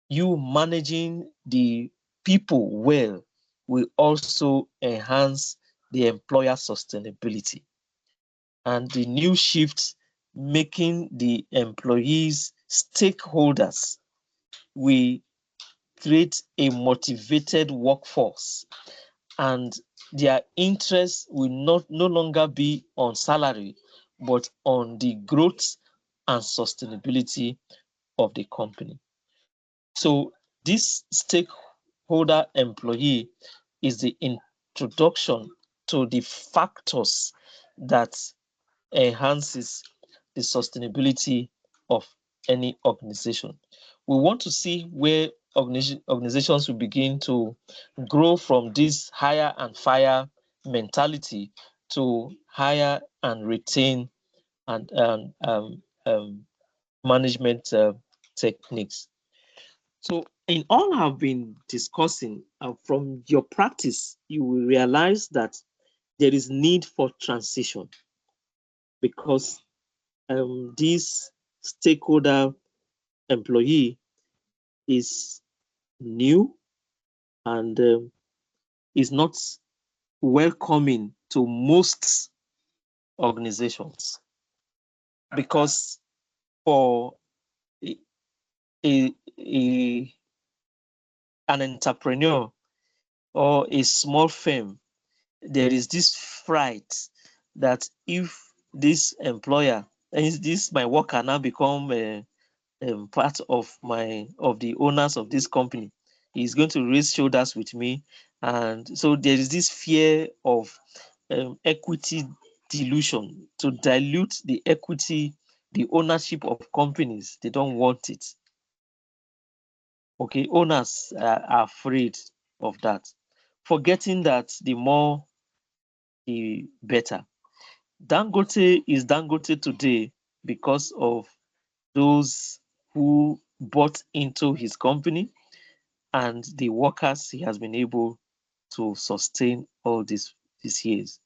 you managing the people well will also enhance the employer sustainability. And the new shift, making the employees stakeholders, we create a motivated workforce, and their interest will no longer be on salary, but on the growth and sustainability of the company. So this stakeholder employee is the introduction to the factors that enhances the sustainability of any organization. We want to see where organizations will begin to grow from this hire and fire mentality to hire and retain and management techniques. So in all I've been discussing, from your practice, you will realize that there is need for transition, because this stakeholder employee is new and is not welcoming to most organizations, because for an entrepreneur or a small firm, there is this fright that if this employer and this my worker now become part of the owners of this company, he's going to raise shoulders with me, and so there is this fear of equity dilution, to dilute the equity, the ownership of companies. They don't want it. Okay, owners are afraid of that, forgetting that the more the better. Dangote is Dangote today because of those who bought into his company and the workers he has been able to sustain all these years.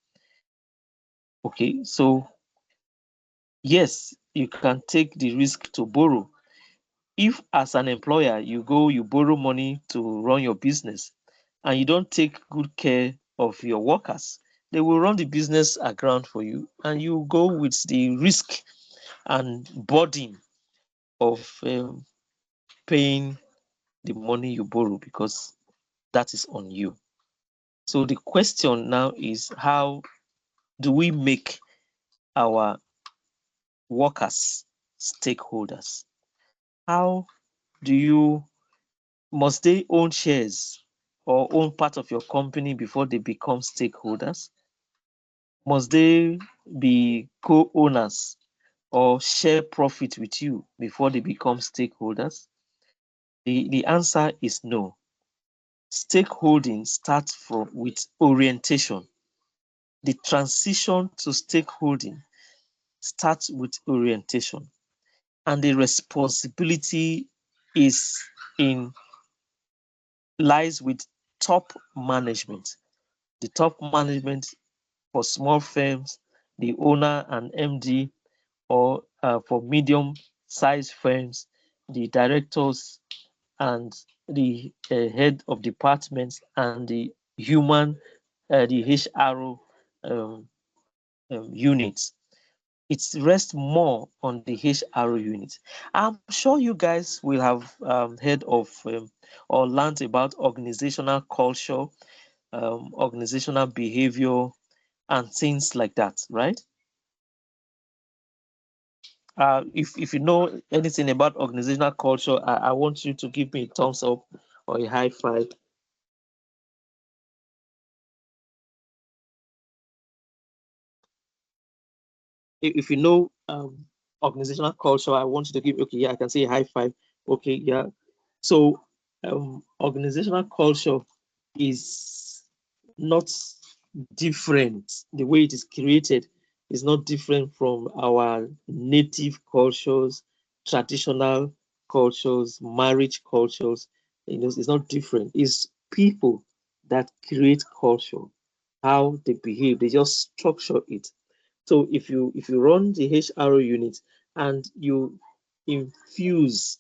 Okay, so yes, you can take the risk to borrow. If as an employer you borrow money to run your business and you don't take good care of your workers, they will run the business aground for you, and you go with the risk and burden of paying the money you borrow, because that is on you. So the question now is, how do we make our workers stakeholders? How must they own shares or own part of your company before they become stakeholders? Must they be co-owners or share profit with you before they become stakeholders? The answer is no. Stakeholding starts with orientation. The transition to stakeholding starts with orientation, and the responsibility lies with top management. The top management for small firms, the owner and MD, or for medium-sized firms, the directors and the head of departments and the HR units. It rests more on the HR unit. I'm sure you guys will have heard of or learned about organizational culture, organizational behavior, and things like that, right? If you know anything about organizational culture, I want you to give me a thumbs up or a high five. If you know organizational culture, I want you to give, okay, yeah, I can say a high five. Okay, yeah. So organizational culture is not different. The way it is created is not different from our native cultures, traditional cultures, marriage cultures. It's not different. It's people that create culture, how they behave. They just structure it. So if you run the HR unit and you infuse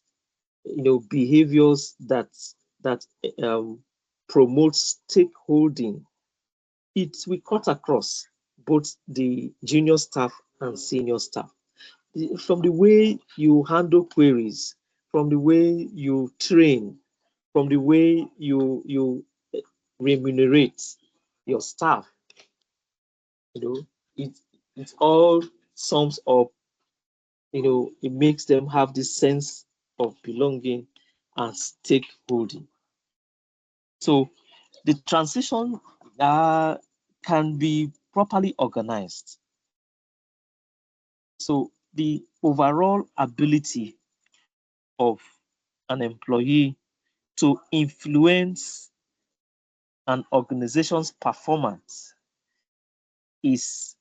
behaviors that promote stakeholding, it will cut across both the junior staff and senior staff. From the way you handle queries, from the way you train, from the way you remunerate your staff, it all sums up. It makes them have this sense of belonging and stakeholding. So the transition can be properly organized. So the overall ability of an employee to influence an organization's performance is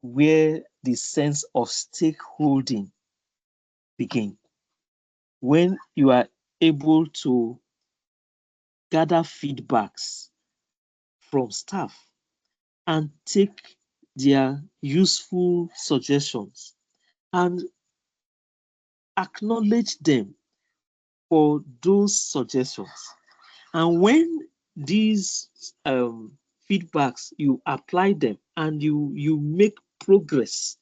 where the sense of stakeholding begins. When you are able to gather feedbacks from staff and take their useful suggestions and acknowledge them for those suggestions. And when these feedbacks, you apply them and you make progress,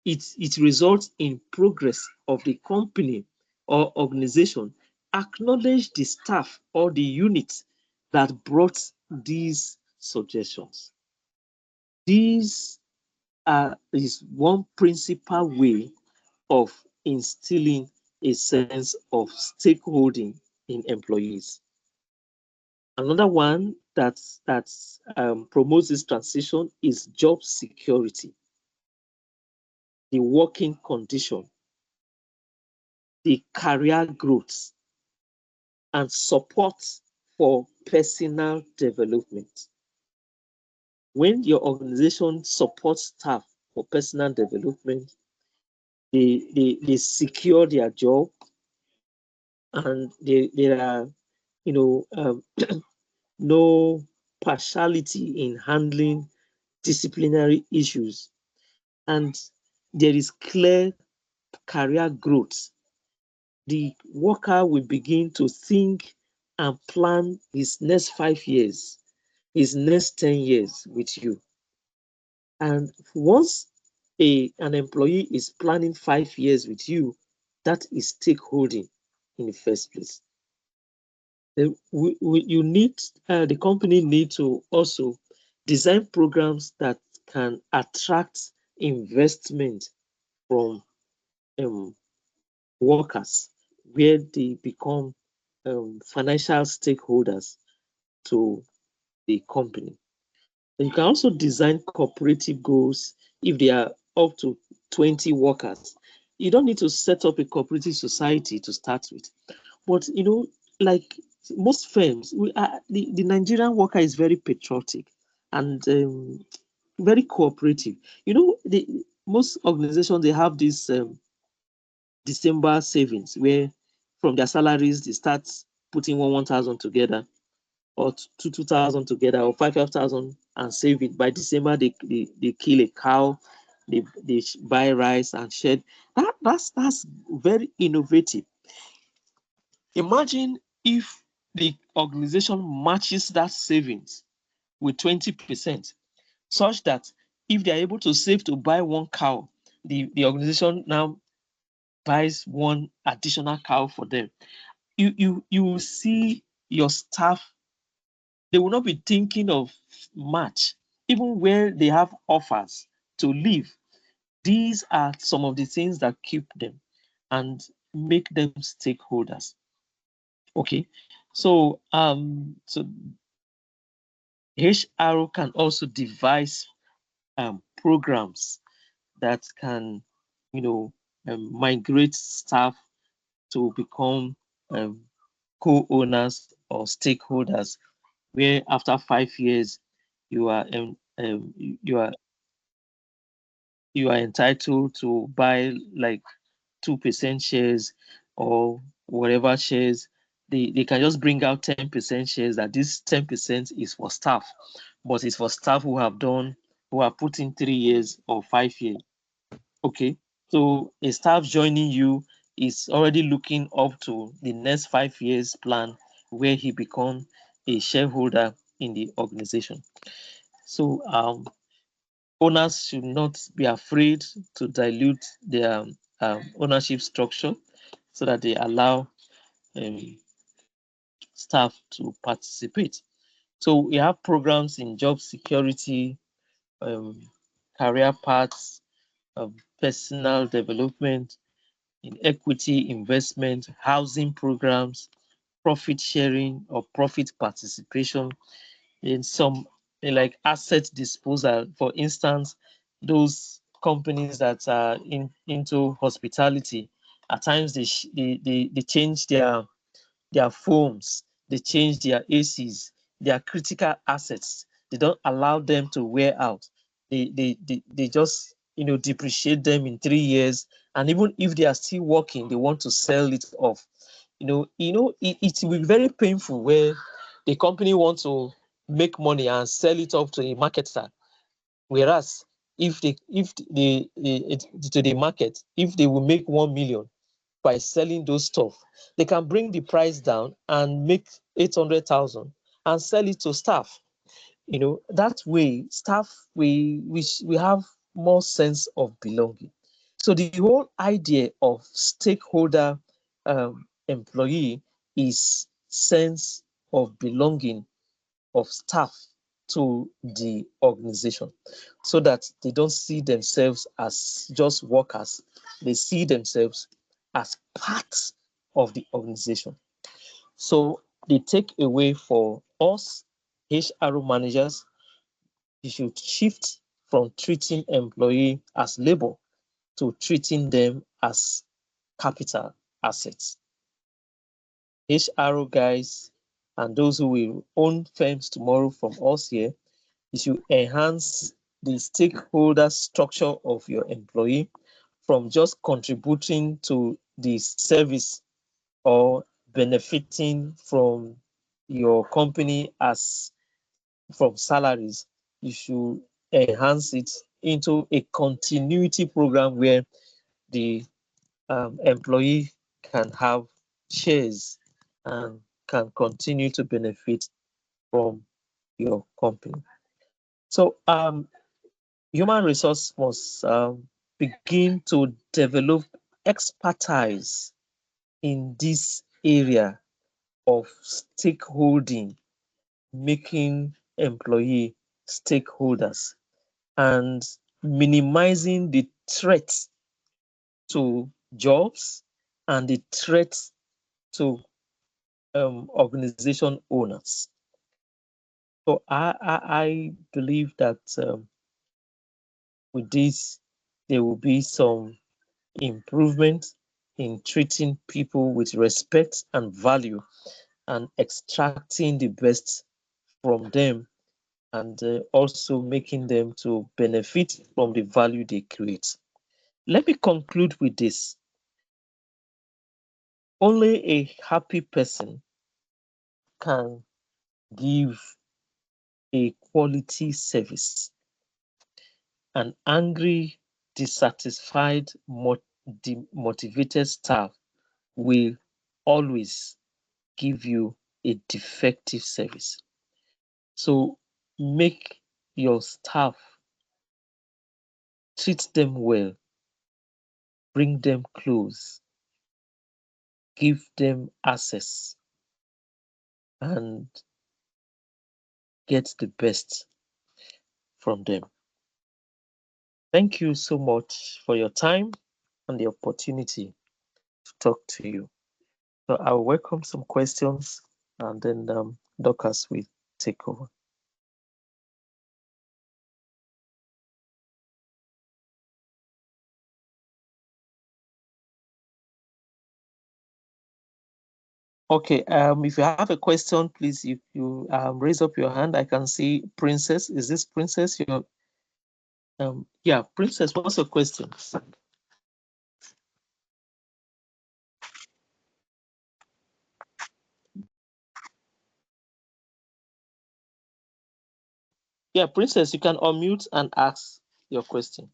it results in progress of the company or organization. Acknowledge the staff or the unit that brought these suggestions. These is one principal way of instilling a sense of stakeholding in employees. Another one that promotes this transition is job security, the working condition, the career growth, and support for personal development. When your organization supports staff for personal development, they secure their job, and there are no partiality in handling disciplinary issues, and there is clear career growth. The worker will begin to think and plan his next 5 years, his next 10 years with you. And once an employee is planning 5 years with you, that is stakeholding in the first place. You need the company need to also design programs that can attract investment from workers, where they become financial stakeholders to the company. And you can also design cooperative goals if they are up to 20 workers. You don't need to set up a cooperative society to start with. But like most firms, the Nigerian worker is very patriotic and very cooperative. Most organizations, they have this December savings, where from their salaries they start putting 1,000 together, or 2,000 together, or 5,000, and save it. By December they kill a cow, they buy rice and shed. That's very innovative. Imagine if the organization matches that savings with 20%, such that if they are able to save to buy one cow, the organization now buys one additional cow for them. You will see your staff, they will not be thinking of match, even where they have offers to leave. These are some of the things that keep them and make them stakeholders. Okay, so HR can also devise programs that can, migrate staff to become co-owners or stakeholders, where after 5 years you are entitled to buy like 2% shares or whatever shares. They can just bring out 10% shares, that this 10% is for staff, but it's for staff who have put in 3 years or 5 years. Okay, so a staff joining you is already looking up to the next 5 years plan, where he becomes a shareholder in the organization. So owners should not be afraid to dilute their ownership structure, so that they allow staff to participate. So we have programs in job security, career paths, personal development, in equity investment, housing programs, profit sharing or profit participation, in some like asset disposal. For instance, those companies that are into hospitality, at times they change their phones, they change their ACs, their critical assets. They don't allow them to wear out. They just depreciate them in 3 years, and even if they are still working, they want to sell it off. It will be very painful where the company wants to make money and sell it off to a marketer, whereas if they to the market, if they will make 1 million by selling those stuff, they can bring the price down and make 800,000 and sell it to staff. That way staff we have more sense of belonging. So the whole idea of stakeholder employee is sense of belonging of staff to the organization, so that they don't see themselves as just workers. They see themselves as part of the organization. So the takeaway for us HR managers, you should shift from treating employee as labor to treating them as capital assets. HR guys and those who will own firms tomorrow from us here, you should enhance the stakeholder structure of your employee from just contributing to the service or benefiting from your company as from salaries. You should enhance it into a continuity program where the employee can have shares and can continue to benefit from your company. So human resource must begin to develop expertise in this area of stakeholding, making employee stakeholders, and minimizing the threat to jobs and the threat to organization owners. So I believe that with this, there will be some improvement in treating people with respect and value and extracting the best from them, and also making them to benefit from the value they create. Let me conclude with this. Only a happy person can give a quality service. An angry, dissatisfied, demotivated staff will always give you a defective service. So make your staff, treat them well, bring them close, give them access, and get the best from them. Thank you so much for your time and the opportunity to talk to you. So I'll welcome some questions, and then Dorcas will take over. Okay, if you have a question, please, you raise up your hand. I can see Princess. Is this Princess? Yeah, Princess, what's your question? Yeah, Princess, you can unmute and ask your question.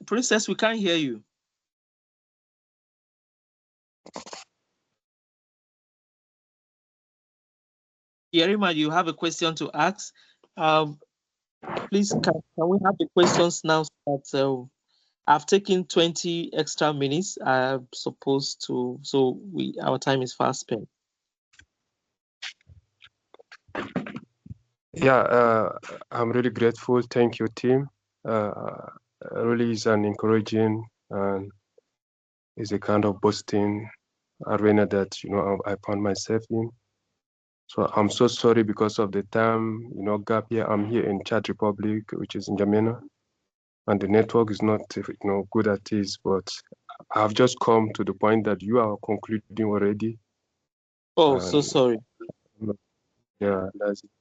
Princess, we can't hear you. Yerima, you have a question to ask. Please, can we have the questions now so that I've taken 20 extra minutes. I'm supposed to, so our time is fast spent. Yeah, I'm really grateful. Thank you, team. Really is an encouraging and is a kind of boosting arena that I found myself in. So I'm so sorry because of the time gap here. I'm here in Czech Republic, which is in N'Djamena, and the network is not good at this. But I've just come to the point that you are concluding already. Oh, so sorry. Yeah, that's it.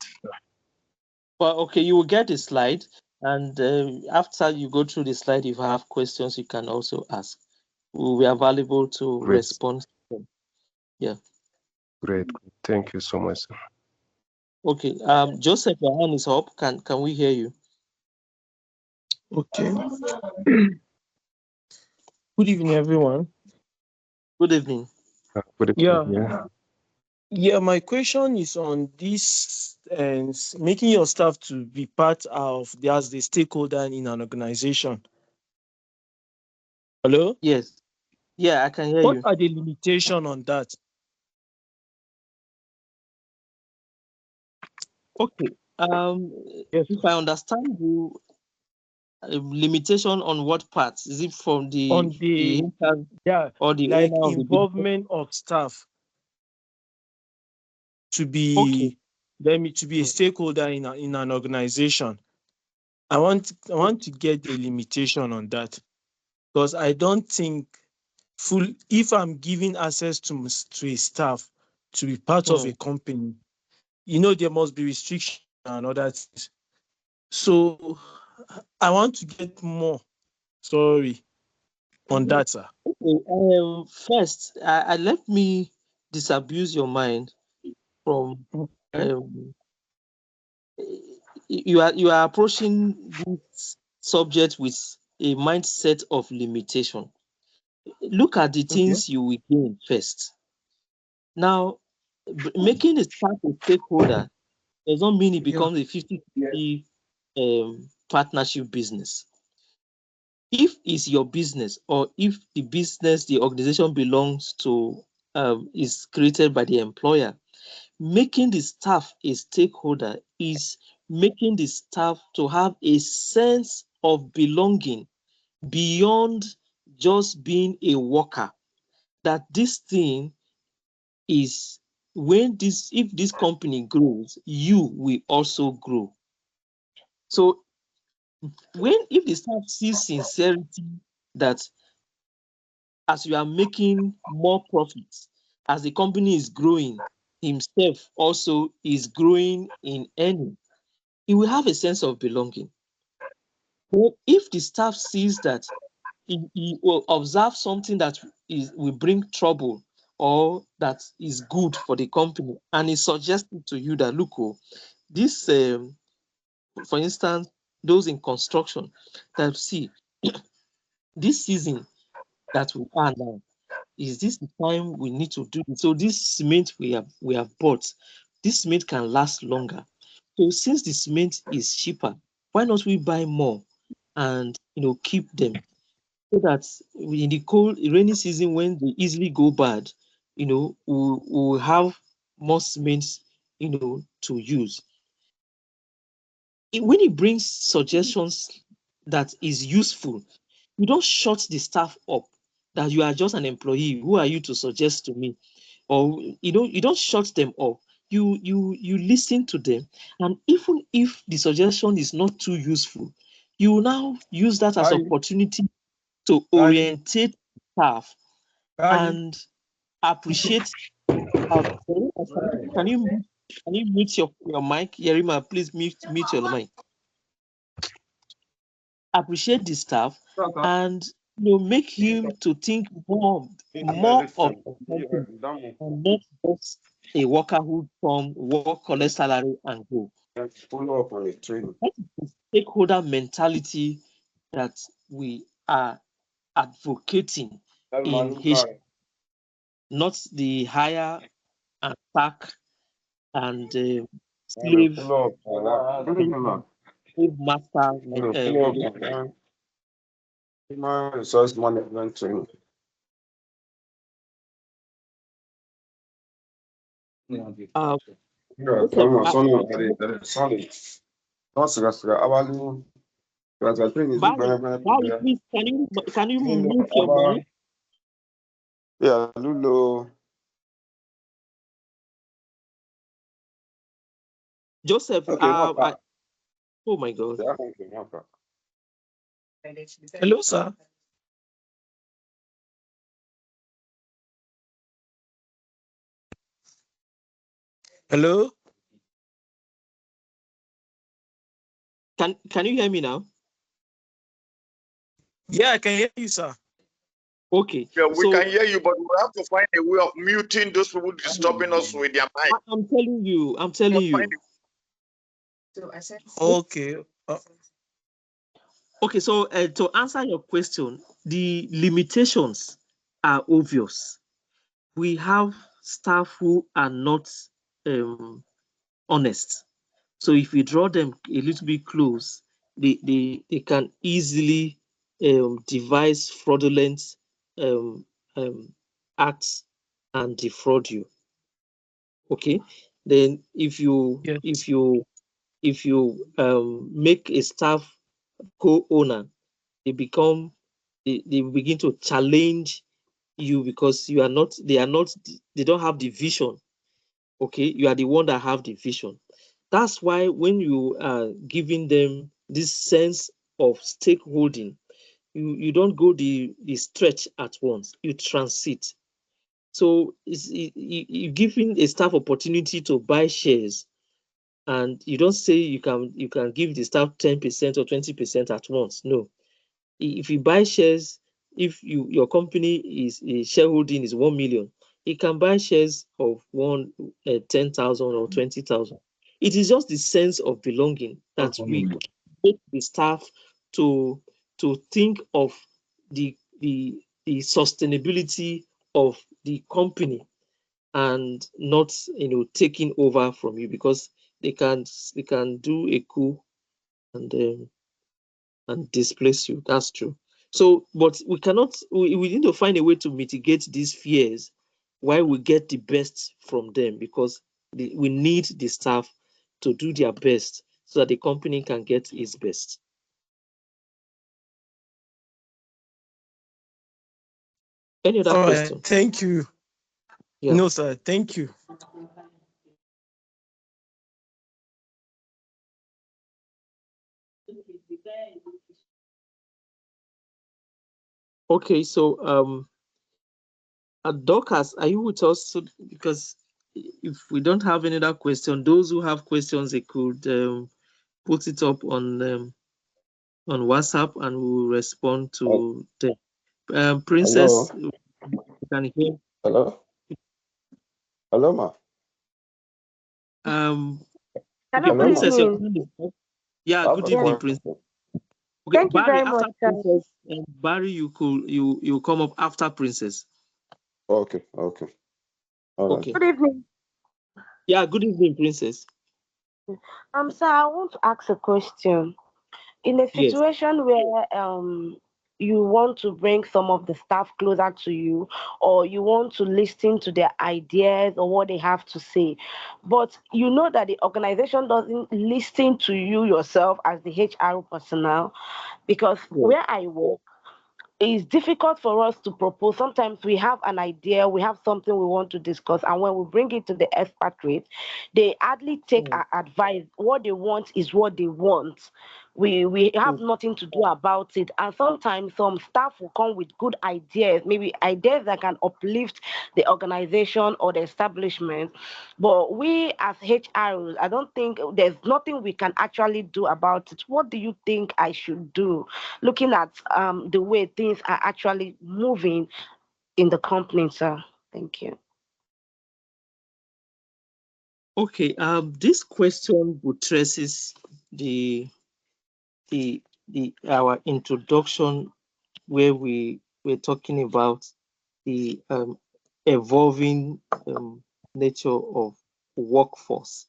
Well, okay, you will get the slide, and after you go through the slide, if you have questions, you can also ask. We are available to respond to them. Yeah. Great. Thank you so much, sir. Okay. Joseph, your hand is up. Can we hear you? Okay. Good evening, everyone. Good evening. Good evening. Yeah, my question is on this and making your staff to be part of as the stakeholder in an organization. Hello? Yes. Yeah, I can hear What you. are the limitations on that? Okay. Yes, if I understand you, limitation on what part? Is it from on the or the like owner of the business? involvement of staff to be to be a stakeholder in an organization? I want to get a limitation on that, because I don't think if I'm giving access to a staff to be part of a company, there must be restrictions and other things. So I want to get more. Sorry on that, sir. Okay. First, let me disabuse your mind from you are approaching this subject with a mindset of limitation. Look at the things you will gain first. Now, making a staff a stakeholder does not mean it becomes a 50-50 partnership business. If it's your business, or if the organization belongs to, is created by the employer, making the staff a stakeholder is making the staff to have a sense of belonging beyond just being a worker. That this thing is if this company grows, you will also grow. So if the staff sees sincerity that as you are making more profits, as the company is growing, himself also is growing in earning, he will have a sense of belonging. But if the staff sees that he will observe something that will bring trouble or that is good for the company, and he suggests to you that, look, this, for instance, those in construction, that see, this season that we are now, is this the time we need to do it? So this cement we have bought, this cement can last longer. So since the cement is cheaper, why not we buy more and keep them, so that in the cold rainy season when they easily go bad, we'll have more cement to use. When he brings suggestions that is useful, you don't shut the staff up that you are just an employee. Who are you to suggest to me? Or you don't shut them up. You listen to them, and even if the suggestion is not too useful, you now use that as opportunity to orientate staff and appreciate. Can you mute your mic, Yerima? Please mute your mic. Appreciate the staff and make him to think more of the company and not just a worker who work, collect salary and go. Follow up on the training. That is the stakeholder mentality that we are advocating in history, not the hire and sack and slave master. Human resource management training. Yeah, sorry. Not Srasra. Abalu. Srasra training is Barry, please, can you mute your mic? Yeah, Lulo. Joseph, Okay, no, oh my God. no. Hello, sir. Hello. Can you hear me now? Yeah, I can hear you, sir. Okay. Yeah, we can hear you, but we have to find a way of muting those people disturbing us with their mic. I'm telling you. So I said, okay. Okay, so to answer your question, the limitations are obvious. We have staff who are not honest. So if we draw them a little bit close, they can easily devise fraudulent acts and defraud you. Okay, then if you make a staff co-owner, they begin to challenge you because they don't have the vision. Okay, you are the one that have the vision. That's why when you are giving them this sense of stakeholding, you don't go the stretch at once, you transit. So you're giving a staff opportunity to buy shares, and you don't say you can give the staff 10% or 20% at once. No. If you buy shares, if your company is shareholding is 1 million, it can buy shares of 10,000 or 20,000. It is just the sense of belonging that we make the staff to think of the sustainability of the company and not taking over from you, because they can do a coup and displace you. That's true. So, but we need to find a way to mitigate these fears while we get the best from them, because we need the staff to do their best so that the company can get its best. Any other question? Thank you. Yeah. No, sir. Thank you. Okay, so Dorcas, are you with us? So, because if we don't have any other question, those who have questions, they could put it up on WhatsApp and we'll respond to them. Princess, Hello. can you hear? Hello, ma. Okay, Princess, your evening. hand is up. Yeah, I have good a evening, question. Princess. Okay, Thank you Barry, very after much, sir. Princess, Barry, you come up after Princess. Okay. All right. Okay. Good evening. Yeah, good evening, Princess. Sir, I want to ask a question. In a Yes. situation where you want to bring some of the staff closer to you, or you want to listen to their ideas or what they have to say, but you know that the organization doesn't listen to you yourself as the HR personnel, because where I work, it's difficult for us to propose. Sometimes we have an idea, we have something we want to discuss, and when we bring it to the expatriate, they hardly take our advice. What they want is what they want. We have nothing to do about it. And sometimes some staff will come with good ideas, maybe ideas that can uplift the organization or the establishment. But we as HRs, I don't think there's nothing we can actually do about it. What do you think I should do, looking at the way things are actually moving in the company, sir? Thank you. Okay. This question buttresses our introduction, where we were talking about the evolving nature of workforce.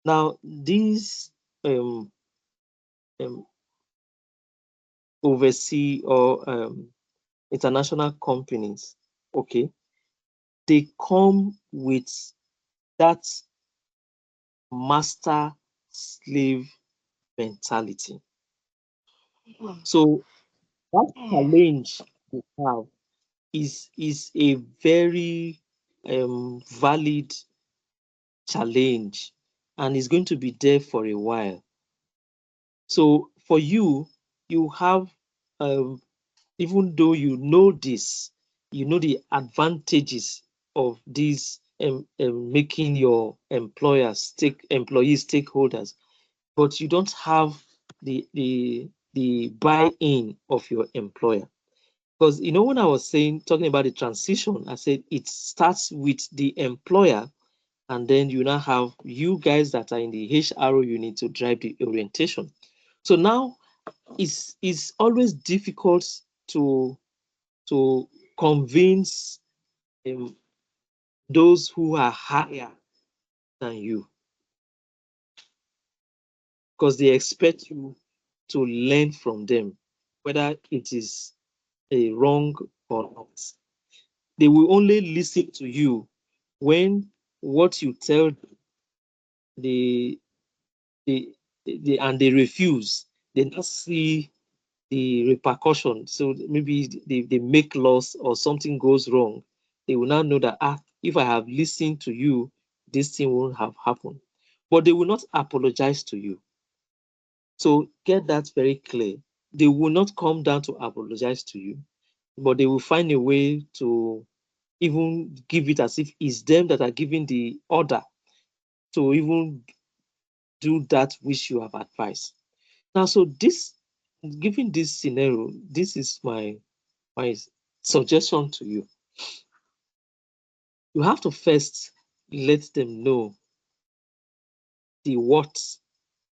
Now, these oversee or international companies, okay, they come with that master slave mentality. So that challenge you have is a very valid challenge, and is going to be there for a while. So for you, you have, even though you know this, you know the advantages of this, making your employees stakeholders, but you don't have the buy-in of your employer. Because when I was talking about the transition, I said it starts with the employer, and then you now have you guys that are in the HRO unit to drive the orientation. So now it's always difficult to convince those who are higher than you, because they expect you to learn from them, whether it is a wrong or not. They will only listen to you when what you tell them, they and they refuse. They not see the repercussion. So maybe they make loss or something goes wrong. They will now know that if I have listened to you, this thing won't have happened. But they will not apologize to you. So get that very clear. They will not come down to apologize to you, but they will find a way to even give it as if it's them that are giving the order to even do that which you have advised. Now, so given this scenario, this is my suggestion to you. You have to first let them know the worth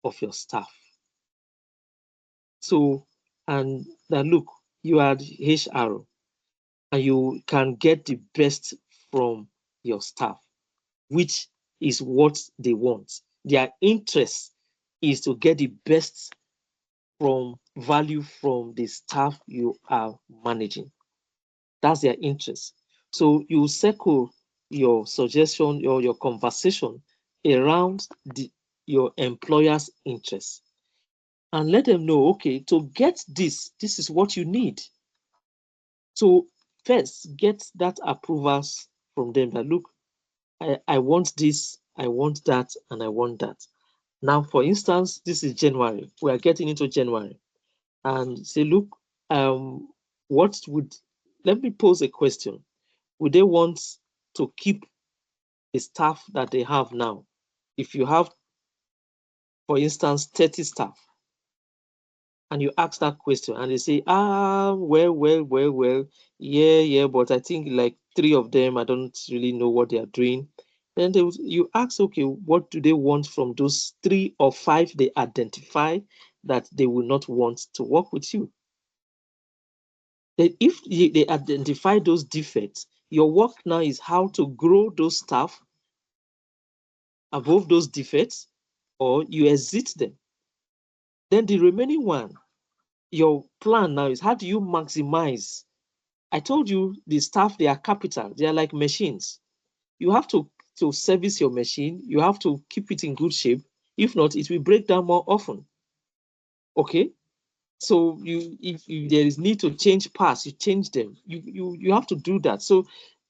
of your staff. So, and that look, you are HR and you can get the best from your staff, which is what they want. Their interest is to get the best value from the staff you are managing. That's their interest. So you circle your suggestion or your conversation around your employer's interest and let them know, okay, to get this is what you need. So first, get that approvals from them that, look, I want this, I want that, and I want that. Now, for instance, this is January. We are getting into January. And say, look, let me pose a question. Would they want to keep the staff that they have now? If you have, for instance, 30 staff, and you ask that question and they say, well, yeah, but I think like 3 of them, I don't really know what they are doing. Then you ask, okay, what do they want from those 3 or 5 they identify that they will not want to work with you? Then if they identify those defects, your work now is how to grow those staff above those defects, or you exit them. Then the remaining one, your plan now is how do you maximize? I told you the staff, they are capital, they are like machines. You have to service your machine, you have to keep it in good shape. If not, it will break down more often. Okay? So if there is need to change parts, you change them. You have to do that. So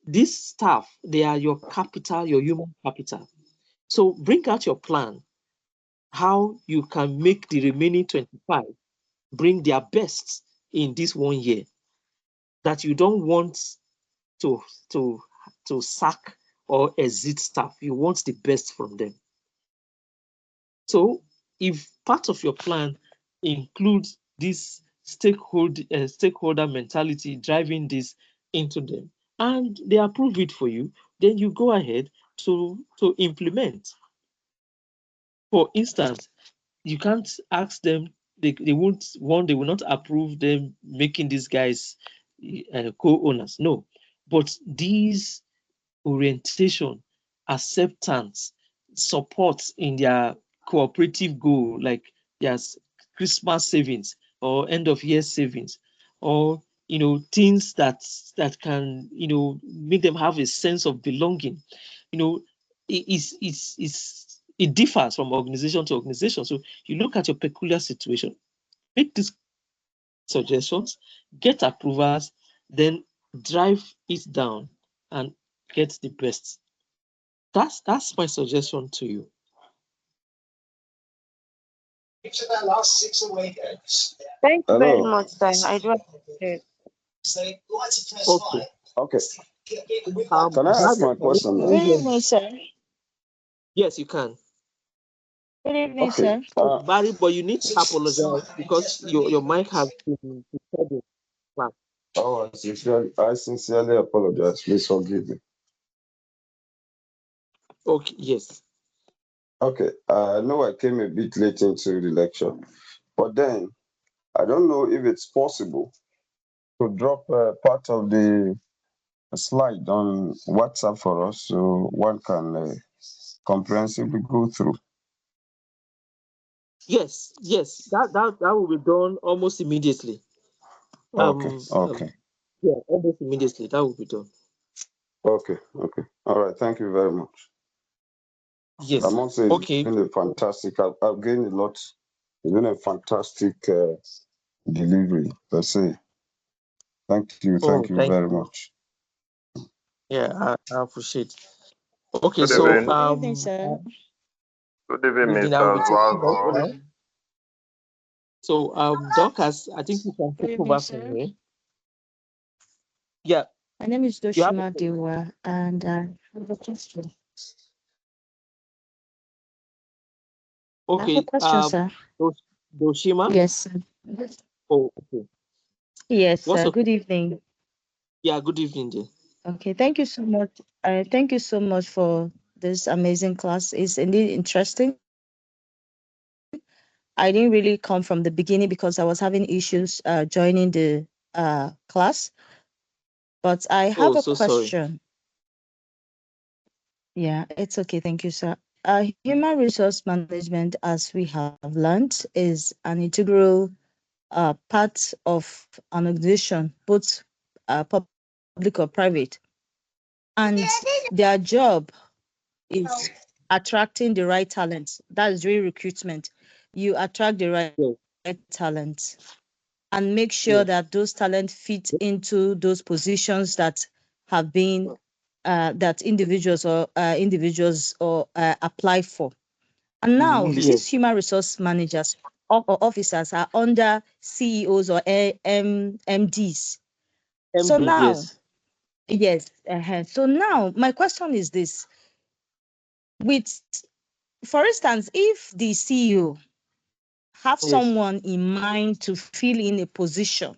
these staff, they are your capital, your human capital. So bring out your plan, how you can make the remaining 25 bring their best in this 1 year, that you don't want to sack or exit staff. You want the best from them. So if part of your plan includes this stakeholder mentality, driving this into them, and they approve it for you, then you go ahead to implement. For instance, you can't ask them, they will not approve them making these guys co-owners. No, but these orientation, acceptance, support in their cooperative goal, like their Christmas savings, or end of year savings, or things that can make them have a sense of belonging. It differs from organization to organization. So you look at your peculiar situation, make these suggestions, get approvals, then drive it down and get the best. That's my suggestion to you. Thank you very Hello. much, sir. I do appreciate. Okay. Okay. Can I ask my question Good now? evening, sir. Yes, you can. Good evening, Okay. sir. Barry, but you need to apologize because your mic has been disturbing. Oh, I sincerely apologize. Please forgive me. Okay, yes. Okay. I know I came a bit late into the lecture, but then I don't know if it's possible to drop part of the slide on WhatsApp for us so one can comprehensively go through. Yes, that will be done almost immediately. Okay. Yeah, almost immediately. That will be done. Okay. All right. Thank you very much. Yes. I must say, Okay. it's been a fantastic. I've gained a lot. It's been a fantastic delivery per se. Thank you Thank very you. much. Yeah, I appreciate. Okay, Good so evening. Good evening, sir. Good evening, Good evening, Mr. I will be taking Zwago. over now. So, Dorcas, I think you can Good take evening, over sir. from here. Yeah. My name is You have Doshima Dewa, and I have a question. I have a Okay. question, sir. Doshima? Yes, sir. Oh, okay. Yes, What's sir. your Good evening. Yeah, good evening, dear. Okay, thank you so much. Thank you so much for this amazing class. It's indeed interesting. I didn't really come from the beginning because I was having issues joining the class. But I have a So sorry. question. Yeah, it's okay. Thank you, sir. Human resource management, as we have learned, is an integral part of an organization, both public or private. And their job is attracting the right talent. That is really recruitment. You attract the right talent and make sure that those talents fit into those positions that have been that individuals apply for. And now these human resource managers or officers are under CEOs or MDs. So now, yes. So now my question is this: for instance, if the CEO have someone in mind to fill in a position,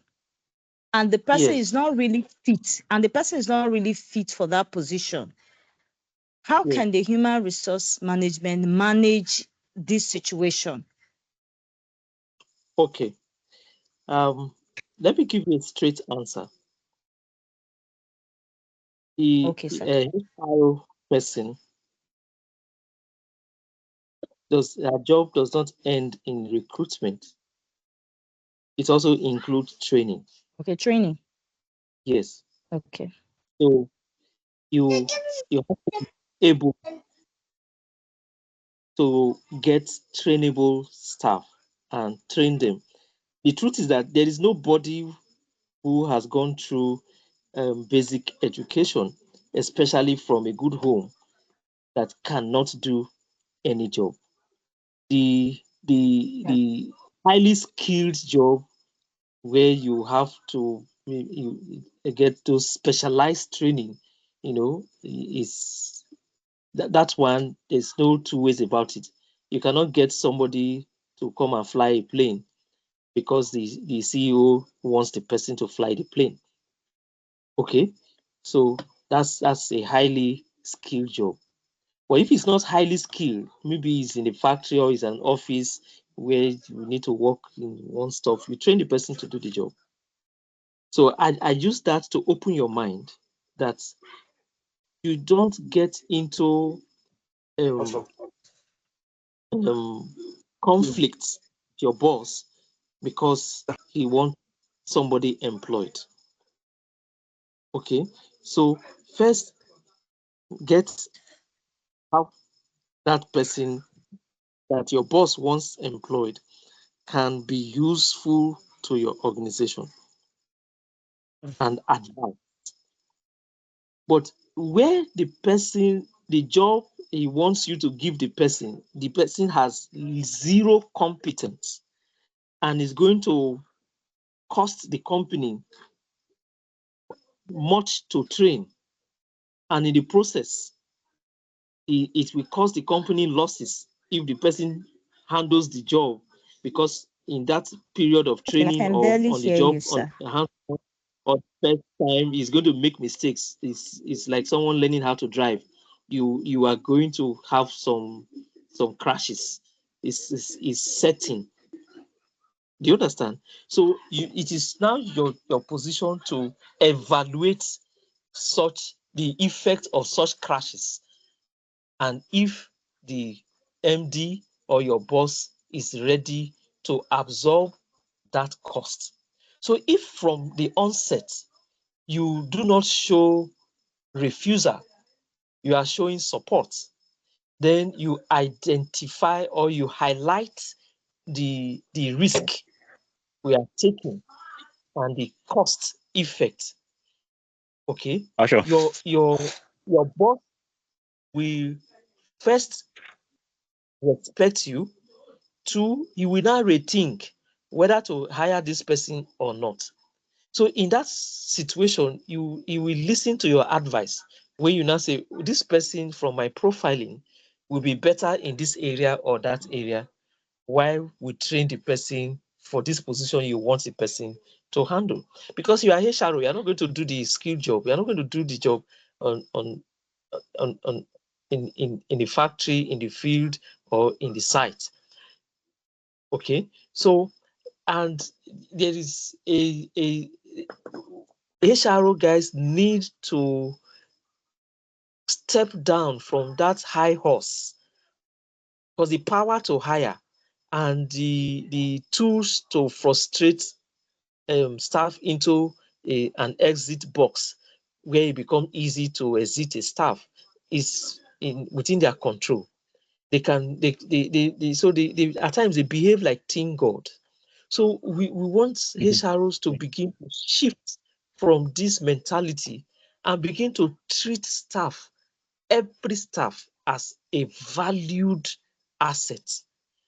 and the person is not really fit for that position, how can the human resource management manage this situation? Okay. Let me give you a straight answer. The HR person their job does not end in recruitment. It also includes training. Okay, training. Yes. Okay. So you have to be able to get trainable staff and train them. The truth is that there is nobody who has gone through basic education, especially from a good home, that cannot do any job. The highly skilled job where you have to you get those specialized training, is that one. There's no two ways about it. You cannot get somebody to come and fly a plane because the CEO wants the person to fly the plane. Okay, so that's a highly skilled job. But if it's not highly skilled, maybe it's in a factory or it's an office where you need to work in one stuff, you train the person to do the job. So I use that to open your mind that you don't get into conflicts with your boss because he wants somebody employed. Okay, so first get how that person that your boss wants employed can be useful to your organization and advance. But where the job he wants you to give the person has zero competence and is going to cost the company much to train. And in the process, it will cost the company losses if the person handles the job, because in that period of I training can or barely on the hear job you, sir. or first time, he's going to make mistakes. It's like someone learning how to drive. You are going to have some crashes. It's setting. Do you understand? So it is now your position to evaluate the effect of such crashes, and if the MD or your boss is ready to absorb that cost. So if from the onset you do not show refusal, you are showing support, then you identify or you highlight the risk we are taking and the cost effect. Okay, Sure. your boss will first respect you. Two, he will now rethink whether to hire this person or not. So in that situation, he will listen to your advice when you now say, this person from my profiling will be better in this area or that area, while we train the person for this position you want the person to handle. Because you are HRO, you are not going to do the skill job. You are not going to do the job in the factory, in the field, or in the site. Okay, so and there is a HRO guys need to step down from that high horse, because the power to hire and the tools to frustrate staff into an exit box where it becomes easy to exit a staff is within their control. They can at times they behave like teen god. So we want HROs to begin to shift from this mentality and begin to treat every staff as a valued asset.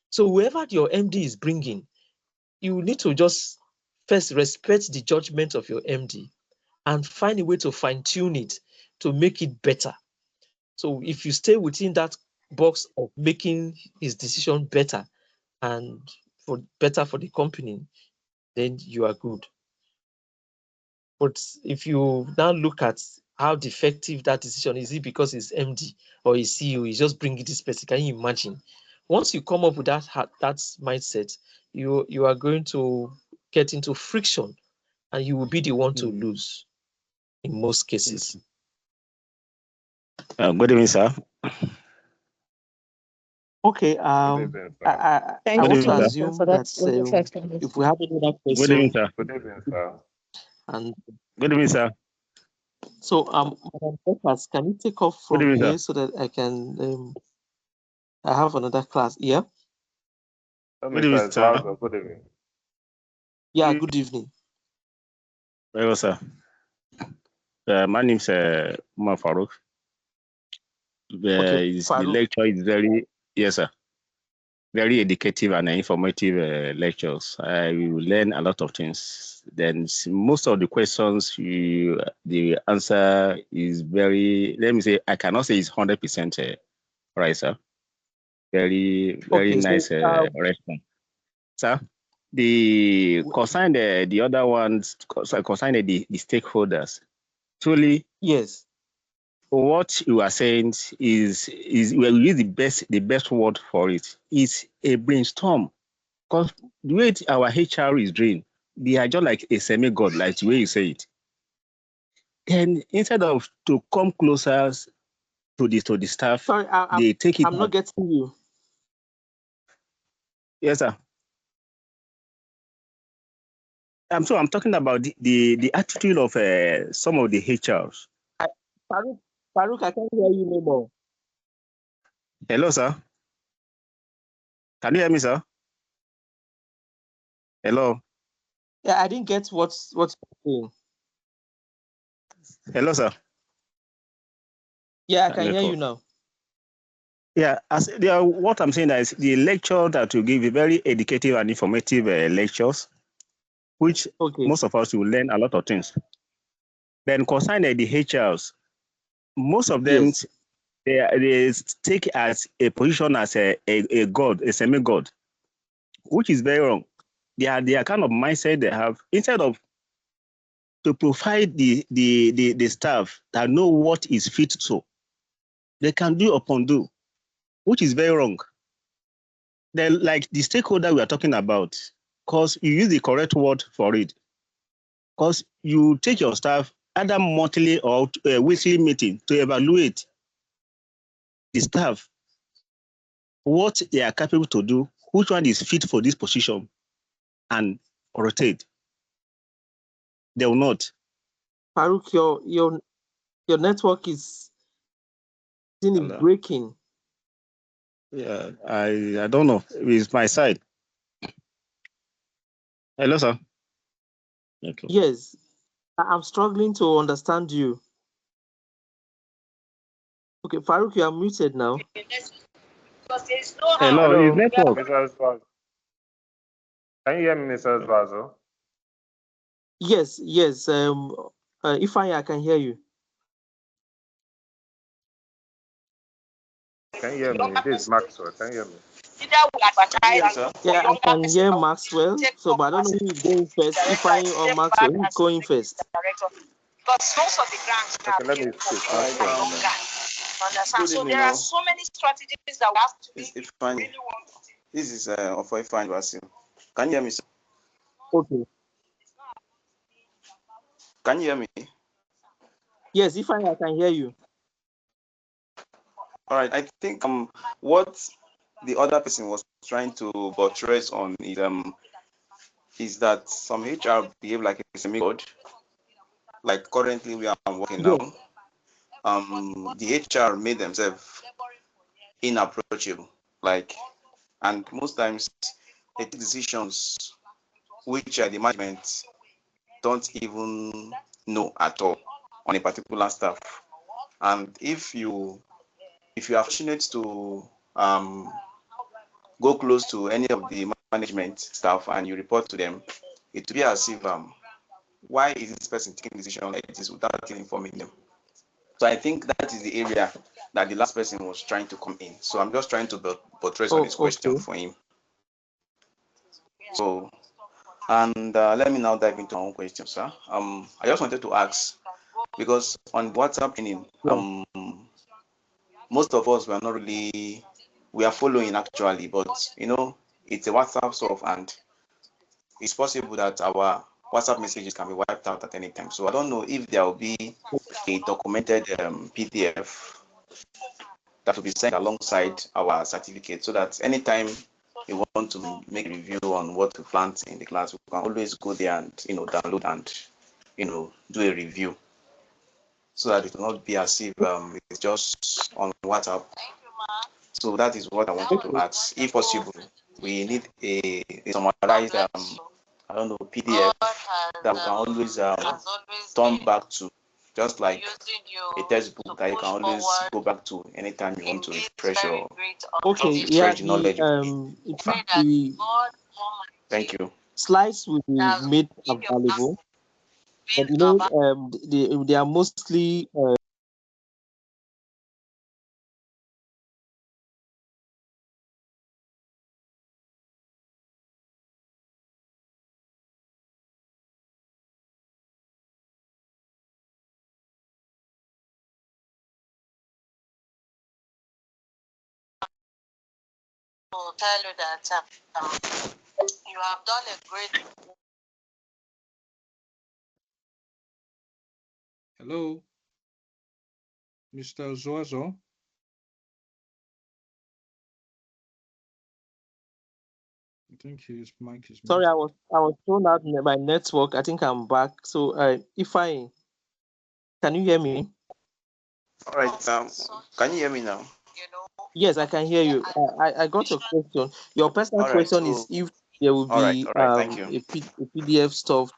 So whoever your MD is bringing, you need to just first respect the judgment of your MD and find a way to fine-tune it to make it better. So if you stay within that box of making his decision better and better for the company, then you are good. But if you now look at how defective that decision is, it because it's MD or his CEO is just bringing this person, can you imagine? Once you come up with that mindset, you are going to get into friction, and you will be the one to lose in most cases. Good evening, sir. Okay. I want to assume that if we have any other question. Good evening, sir. Good evening, sir. And good evening, sir. So, Madam Peppers, can you take off from evening, here sir. so that I can? I have another class. Yeah. Good evening, sir. Good evening. Yeah. Good evening. Very well, sir. My name is Umar Farouk. Okay, The Farouk. lecture is very educative and informative lectures. I will learn a lot of things. Then most of the questions, the answer is very, let me say, I cannot say it's 100% right, sir. Very Okay, nice so, response. Sir, the other ones, concerning the stakeholders, truly, yes. What you are saying is we use the best word for it. It's a brainstorm. Because the way our HR is doing, they are just like a semi-god, like the way you say it. Then instead of to come closer to the staff, sorry, they take it. I'm not getting you. Yes, sir. I'm talking about the attitude of some of the HRs. Farouk, I can't hear you no more. Hello, sir. Can you hear me, sir? Hello. Yeah, I didn't get what's saying. Hello, sir. Yeah, I can hear you now. Yeah, what I'm saying is the lecture that you give is very educative and informative lectures, which most of us will learn a lot of things. Then concerning the HRs, most of them they take as a position as a god, a semi-god, which is very wrong. They are kind of mindset they have. Instead of to provide the staff that know what is fit to, they can do upon do, which is very wrong. Then, like the stakeholder we are talking about, because you use the correct word for it, because you take your staff either monthly or weekly meeting to evaluate the staff, what they are capable to do, which one is fit for this position, and rotate. They will not. Farouk, your network is breaking. Yeah, I don't know. It's my side. Hello, sir. Okay. Yes, I'm struggling to understand you. Okay, Farouk, you are muted now. Hello, is network. Mr. Osvaldo. Can you hear me, Mr. Osvaldo? Yes. If I can hear you. Can you hear me? This is Maxwell. Can you hear me? Yeah, I can hear Maxwell. So, but I don't know who is going first. If I or Maxwell, who is going first? Okay, let me speak. Maxwell. Understand? So there are so many strategies that we have to be really want to. This is Ofoifeanyi Wasil. Can you hear me, sir? Okay. Can you hear me? Yes, if I can hear you. All right. I think what the other person was trying to buttress on is that some HR behave like a semi-god. Like currently we are working now. The HR made themselves inapproachable. And most times they take decisions which the management don't even know at all on a particular staff. And if you are fortunate to go close to any of the management staff and you report to them, it will be as if why is this person taking decision like this without informing them? So I think that is the area that the last person was trying to come in. So I'm just trying to buttress on this question for him. So, and let me now dive into my own question, sir. I just wanted to ask, because on WhatsApp training, most of us we are following actually, but it's a WhatsApp stuff, and it's possible that our WhatsApp messages can be wiped out at any time. So I don't know if there will be a documented PDF that will be sent alongside our certificate, so that anytime we want to make a review on what we planned in the class, we can always go there and download and do a review, so that it will not be as if it's just on WhatsApp. So that is what I wanted to ask. If possible, we need a summarized I don't know, PDF that we can always turn back to, just like a textbook that you can always go back to anytime you want to refresh your knowledge. Thank you. Slides will be made available, but they are mostly will tell you that you have done a great. Hello, Mr. Zoazo. think his mic is Sorry, muted. I was thrown out by network. I think I'm back. So if I can you hear me? All right. Can you hear me now? Yes, I can hear you. I got your question. Your personal All right. question So, is if there will all right. be All right. Thank you. a PDF stuff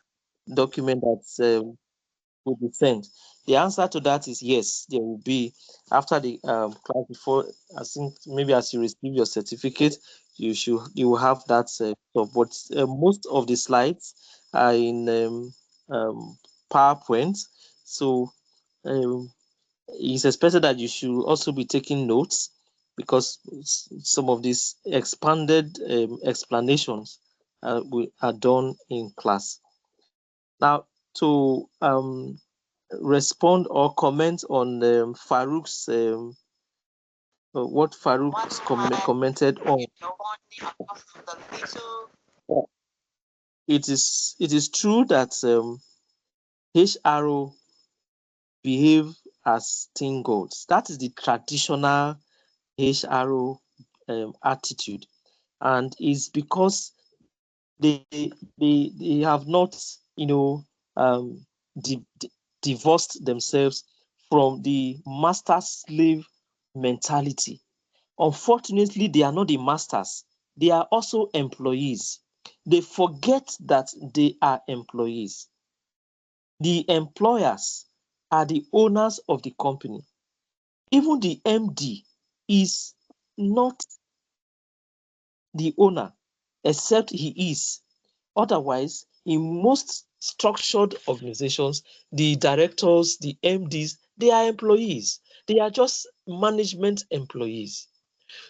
document that's will be sent. The answer to that is yes, there will be after the class before. I think maybe as you receive your certificate, you will have that stuff. But most of the slides are in PowerPoint, so it's expected that you should also be taking notes because some of these expanded explanations are done in class. Now, to respond or comment on Farouk's what Farouk commented on. It is true that HRO behave as teen goats. That is the traditional HRO attitude, and it's because they have not divorced themselves from the master slave mentality. Unfortunately, they are not the masters, they are also employees. They forget that they are employees. The employers are the owners of the company. Even the MD is not the owner, except he is. Otherwise, in most structured organizations, the directors, the MDs, they are employees. They are just management employees.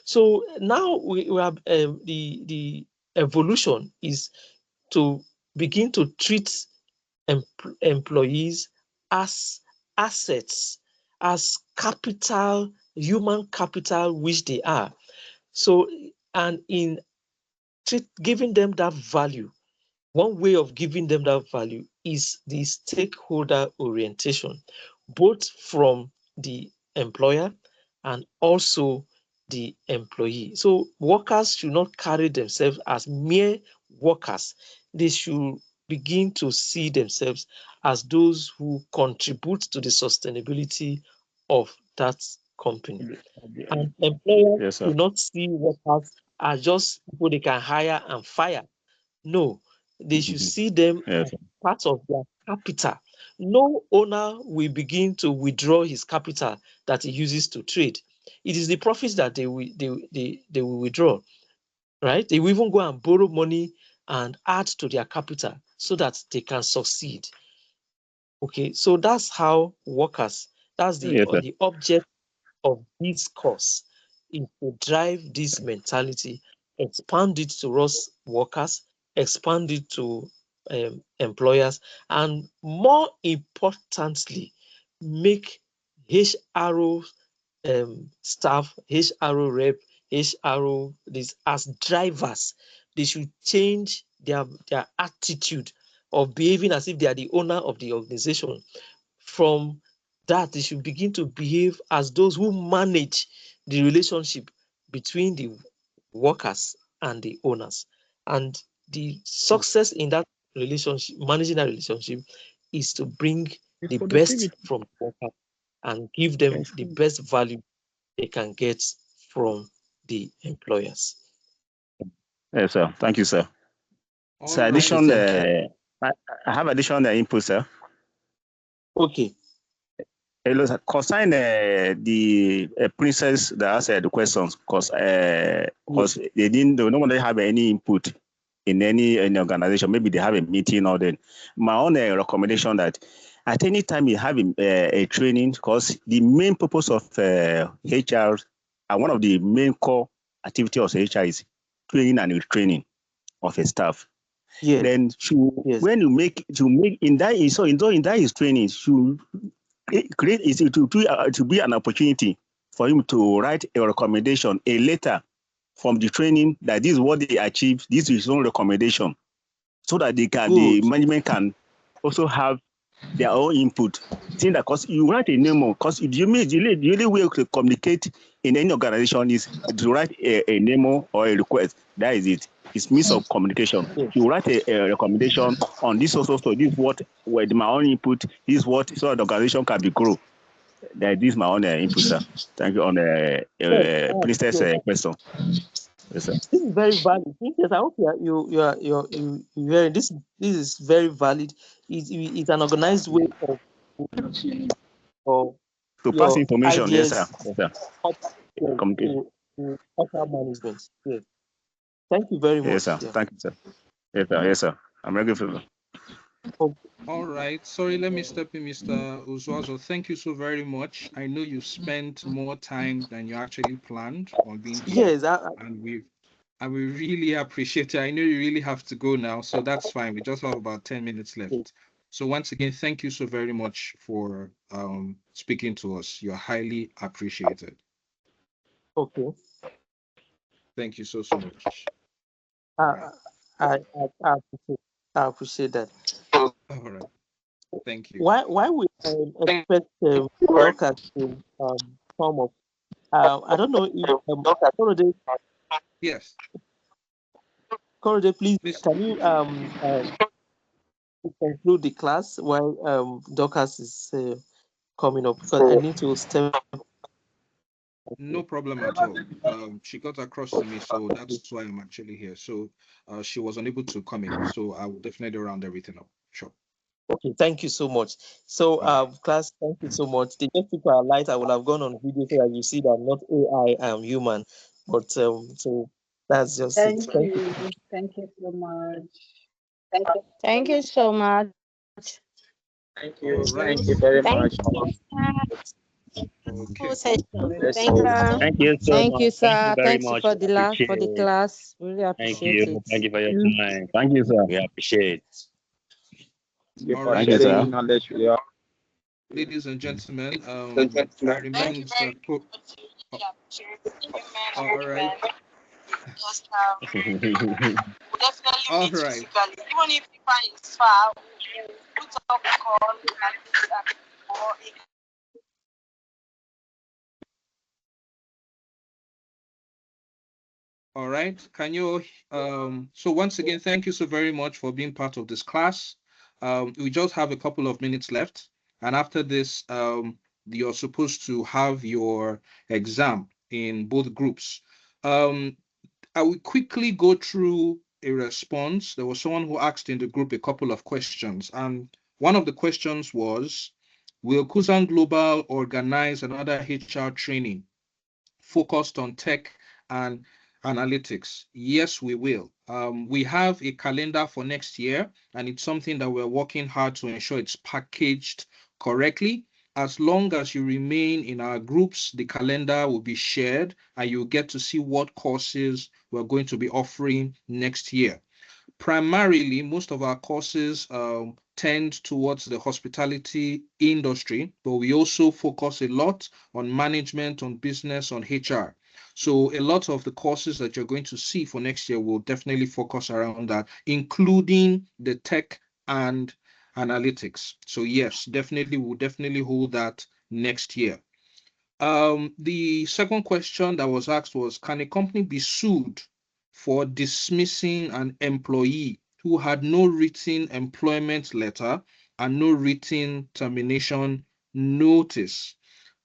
So now we have the evolution is to begin to treat employees as assets, as capital, human capital, which they are. So, and in giving them that value, one way of giving them that value is the stakeholder orientation, both from the employer and also the employee. So workers should not carry themselves as mere workers. They should begin to see themselves as those who contribute to the sustainability of that company. And employers should not see workers as just people they can hire and fire. No, they should see them as part of their capital. No owner will begin to withdraw his capital that he uses to trade. It is the profits that they will withdraw, right? They will even go and borrow money and add to their capital so that they can succeed. Okay, so that's how workers, that's the object of this course, is to drive this mentality, expand it to us workers, expand it to employers, and more importantly, make HRO staff, HRO rep, HRO this as drivers. They should change their attitude of behaving as if they are the owner of the organization. From that, they should begin to behave as those who manage the relationship between the workers and the owners. And the success in that relationship, managing that relationship, is to bring the best from the worker and give them the best value they can get from the employers. Yes, sir. Thank you, sir. So I have additional input, sir. Okay. Hello, sir. Concerning the princess that asked the questions, because they don't have any input in any organization. Maybe they have a meeting or then. My own recommendation that at any time you have a training, because the main purpose of HR and one of the main core activities of HR is training and retraining of a staff. Yes. Then when you make in that training, should create it to be an opportunity for him to write a recommendation, a letter from the training that this is what they achieved, this is his own recommendation, so that the management can also have their own input. Think that because you write a memo, because the only way to communicate in any organization is to write a memo or a request. That is it. It's means of communication. You write a recommendation on this also, so this is what with my own input, this is what so the organization can be grow. This is my own input, sir. Thank you on the Princess question. Yes, sir. This is very valid. Princess, I hope you hearing this. This is very valid. It's an organized way of to pass information. Ideas, yes, sir. Yes, sir. To upper management. Yes. Thank you very much. Yes, sir. Thank you, sir. Yes, sir. Yes, sir. I'm ready for that. All right. Sorry, let me step in, Mr. Uzwazo. Thank you so very much. I know you spent more time than you actually planned on being here. Yes, and we really appreciate it. I know you really have to go now, so that's fine. We just have about 10 minutes left. So once again, thank you so very much for speaking to us. You're highly appreciated. Okay. Thank you so much. I appreciate that. All right. Thank you. Why we expect Dorcas to form of I don't know if Korode. Yes. Korode, please can you conclude the class while Dorcas is coming up, because I need to step. No problem at all. She got across to me, so that's why I'm actually here. So she was unable to come in, so I will definitely round everything up. Sure. Okay, thank you so much. So class, thank you so much. The next people are light, I will have gone on video so that you see that I'm not AI, I'm human. But so that's just Thank it. you. Thank you so much. Thank you so much. Thank you. Right. Thank you very much. Okay. Thank you. Thank you so Thank much. you, sir. Thank you very Thanks much. for the Appreciate. class. Really Thank appreciate you. it. Thank you for your time. Thank you, sir. We appreciate. All right. Thank you, sir. Knowledge with you. Ladies and gentlemen, remains all right. All right. Even if the fan is far, we'll put up a call like this or All right. Can you so once again, thank you so very much for being part of this class. We just have a couple of minutes left, and after this, you're supposed to have your exam in both groups. I will quickly go through a response. There was someone who asked in the group a couple of questions, and one of the questions was, will Kuzan Global organize another HR training focused on tech and analytics? Yes, we will. We have a calendar for next year, and it's something that we're working hard to ensure it's packaged correctly. As long as you remain in our groups, the calendar will be shared and you'll get to see what courses we're going to be offering next year. Primarily, most of our courses tend towards the hospitality industry, but we also focus a lot on management, on business, on HR. So a lot of the courses that you're going to see for next year will definitely focus around that, including the tech and analytics. So yes, definitely, we'll definitely hold that next year. The second question that was asked was, can a company be sued for dismissing an employee who had no written employment letter and no written termination notice?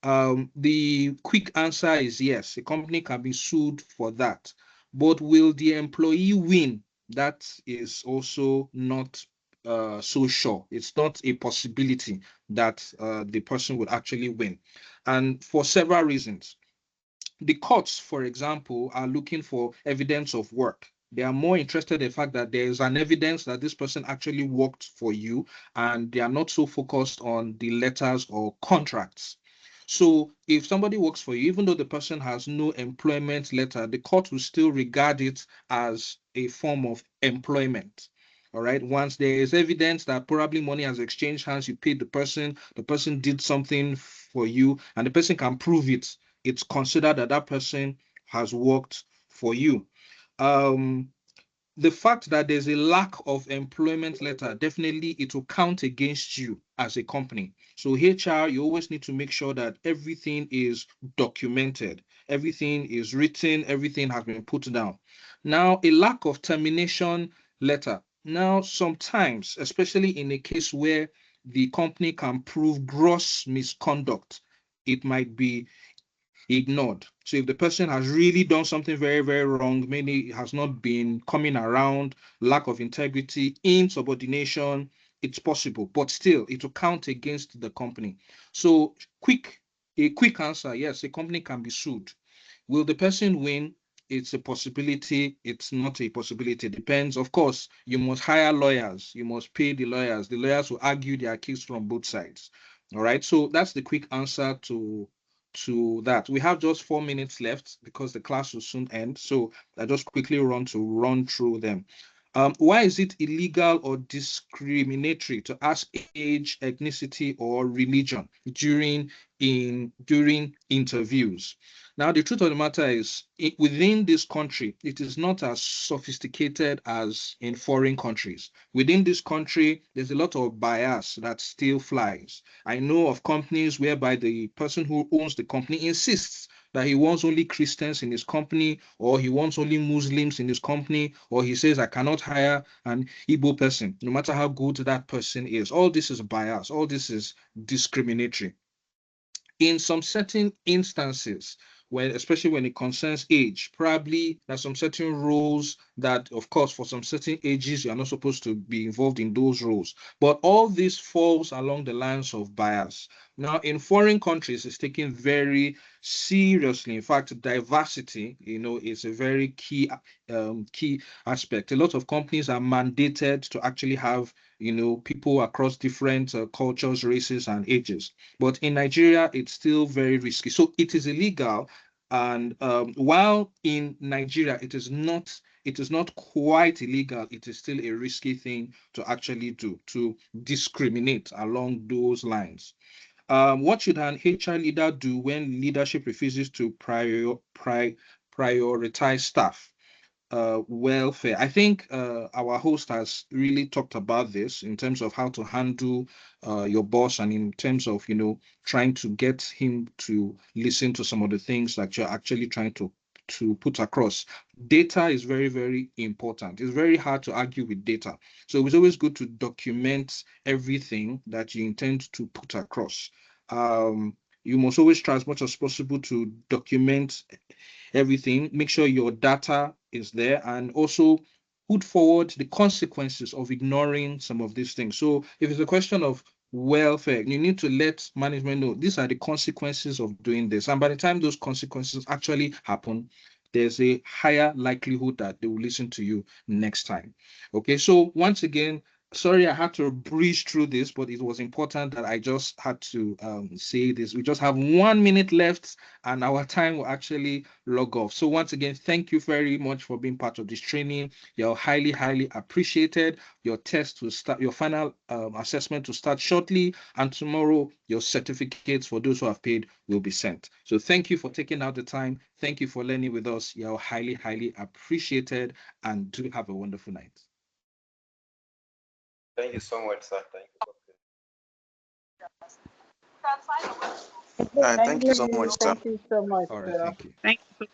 The quick answer is yes, a company can be sued for that. But will the employee win? That is also not so sure. It's not a possibility that the person would actually win. And for several reasons. The courts, for example, are looking for evidence of work. They are more interested in the fact that there is an evidence that this person actually worked for you, and they are not so focused on the letters or contracts. So if somebody works for you, even though the person has no employment letter, the court will still regard it as a form of employment. All right. Once there is evidence that probably money has exchanged hands, you paid the person did something for you, and the person can prove it, it's considered that that person has worked for you. The fact that there's a lack of employment letter, definitely it will count against you as a company. So HR, you always need to make sure that everything is documented. everything is written, everything has been put down. Now, a lack of termination letter. Now, sometimes, especially in a case where the company can prove gross misconduct, it might be ignored. So if the person has really done something very, very wrong, maybe has not been coming around, lack of integrity, insubordination, it's possible, but still it will count against the company. So a quick answer, yes, a company can be sued. Will the person win? It's a possibility. It's not a possibility. It depends. Of course, you must hire lawyers. You must pay the lawyers. The lawyers will argue their case from both sides. All right. So that's the quick answer to that. We have just 4 minutes left because the class will soon end. So I just quickly run through them. Why is it illegal or discriminatory to ask age, ethnicity, or religion during interviews? Now, the truth of the matter is, within this country, it is not as sophisticated as in foreign countries. Within this country, there's a lot of bias that still flies. I know of companies whereby the person who owns the company insists that he wants only Christians in his company, or he wants only Muslims in his company, or he says, I cannot hire an Igbo person, no matter how good that person is. All this is bias. All this is discriminatory. In some certain instances, especially when it concerns age, probably there's some certain roles that, of course, for some certain ages, you are not supposed to be involved in those roles. But all this falls along the lines of bias. Now, in foreign countries, it's taken very seriously. In fact, diversity, is a very key aspect. A lot of companies are mandated to actually have, people across different cultures, races, and ages. But in Nigeria, it's still very risky. So it is illegal. And while in Nigeria, it is not quite illegal, it is still a risky thing to actually do, to discriminate along those lines. What should an HR leader do when leadership refuses to prioritize staff welfare? I think our host has really talked about this in terms of how to handle your boss, and in terms of trying to get him to listen to some of the things that you're actually trying to put across. Data is very, very important. It's very hard to argue with data. So it's always good to document everything that you intend to put across. You must always try as much as possible to document everything. Make sure your data is there, and also put forward the consequences of ignoring some of these things. So if it's a question of welfare, you need to let management know these are the consequences of doing this. And by the time those consequences actually happen, there's a higher likelihood that they will listen to you next time. Okay, so once again, sorry I had to breeze through this, but it was important that I just had to say this. We just have 1 minute left and our time will actually log off. So once again, thank you very much for being part of this training. You're highly, highly appreciated. Your test will start, your final assessment will start shortly, and tomorrow your certificates for those who have paid will be sent. So thank you for taking out the time. Thank you for learning with us. You're highly, highly appreciated, and do have a wonderful night. Thank you so much, sir. Thank you. Thank you so much, sir. Thank you so much. All right, sir. thank you. Thank you.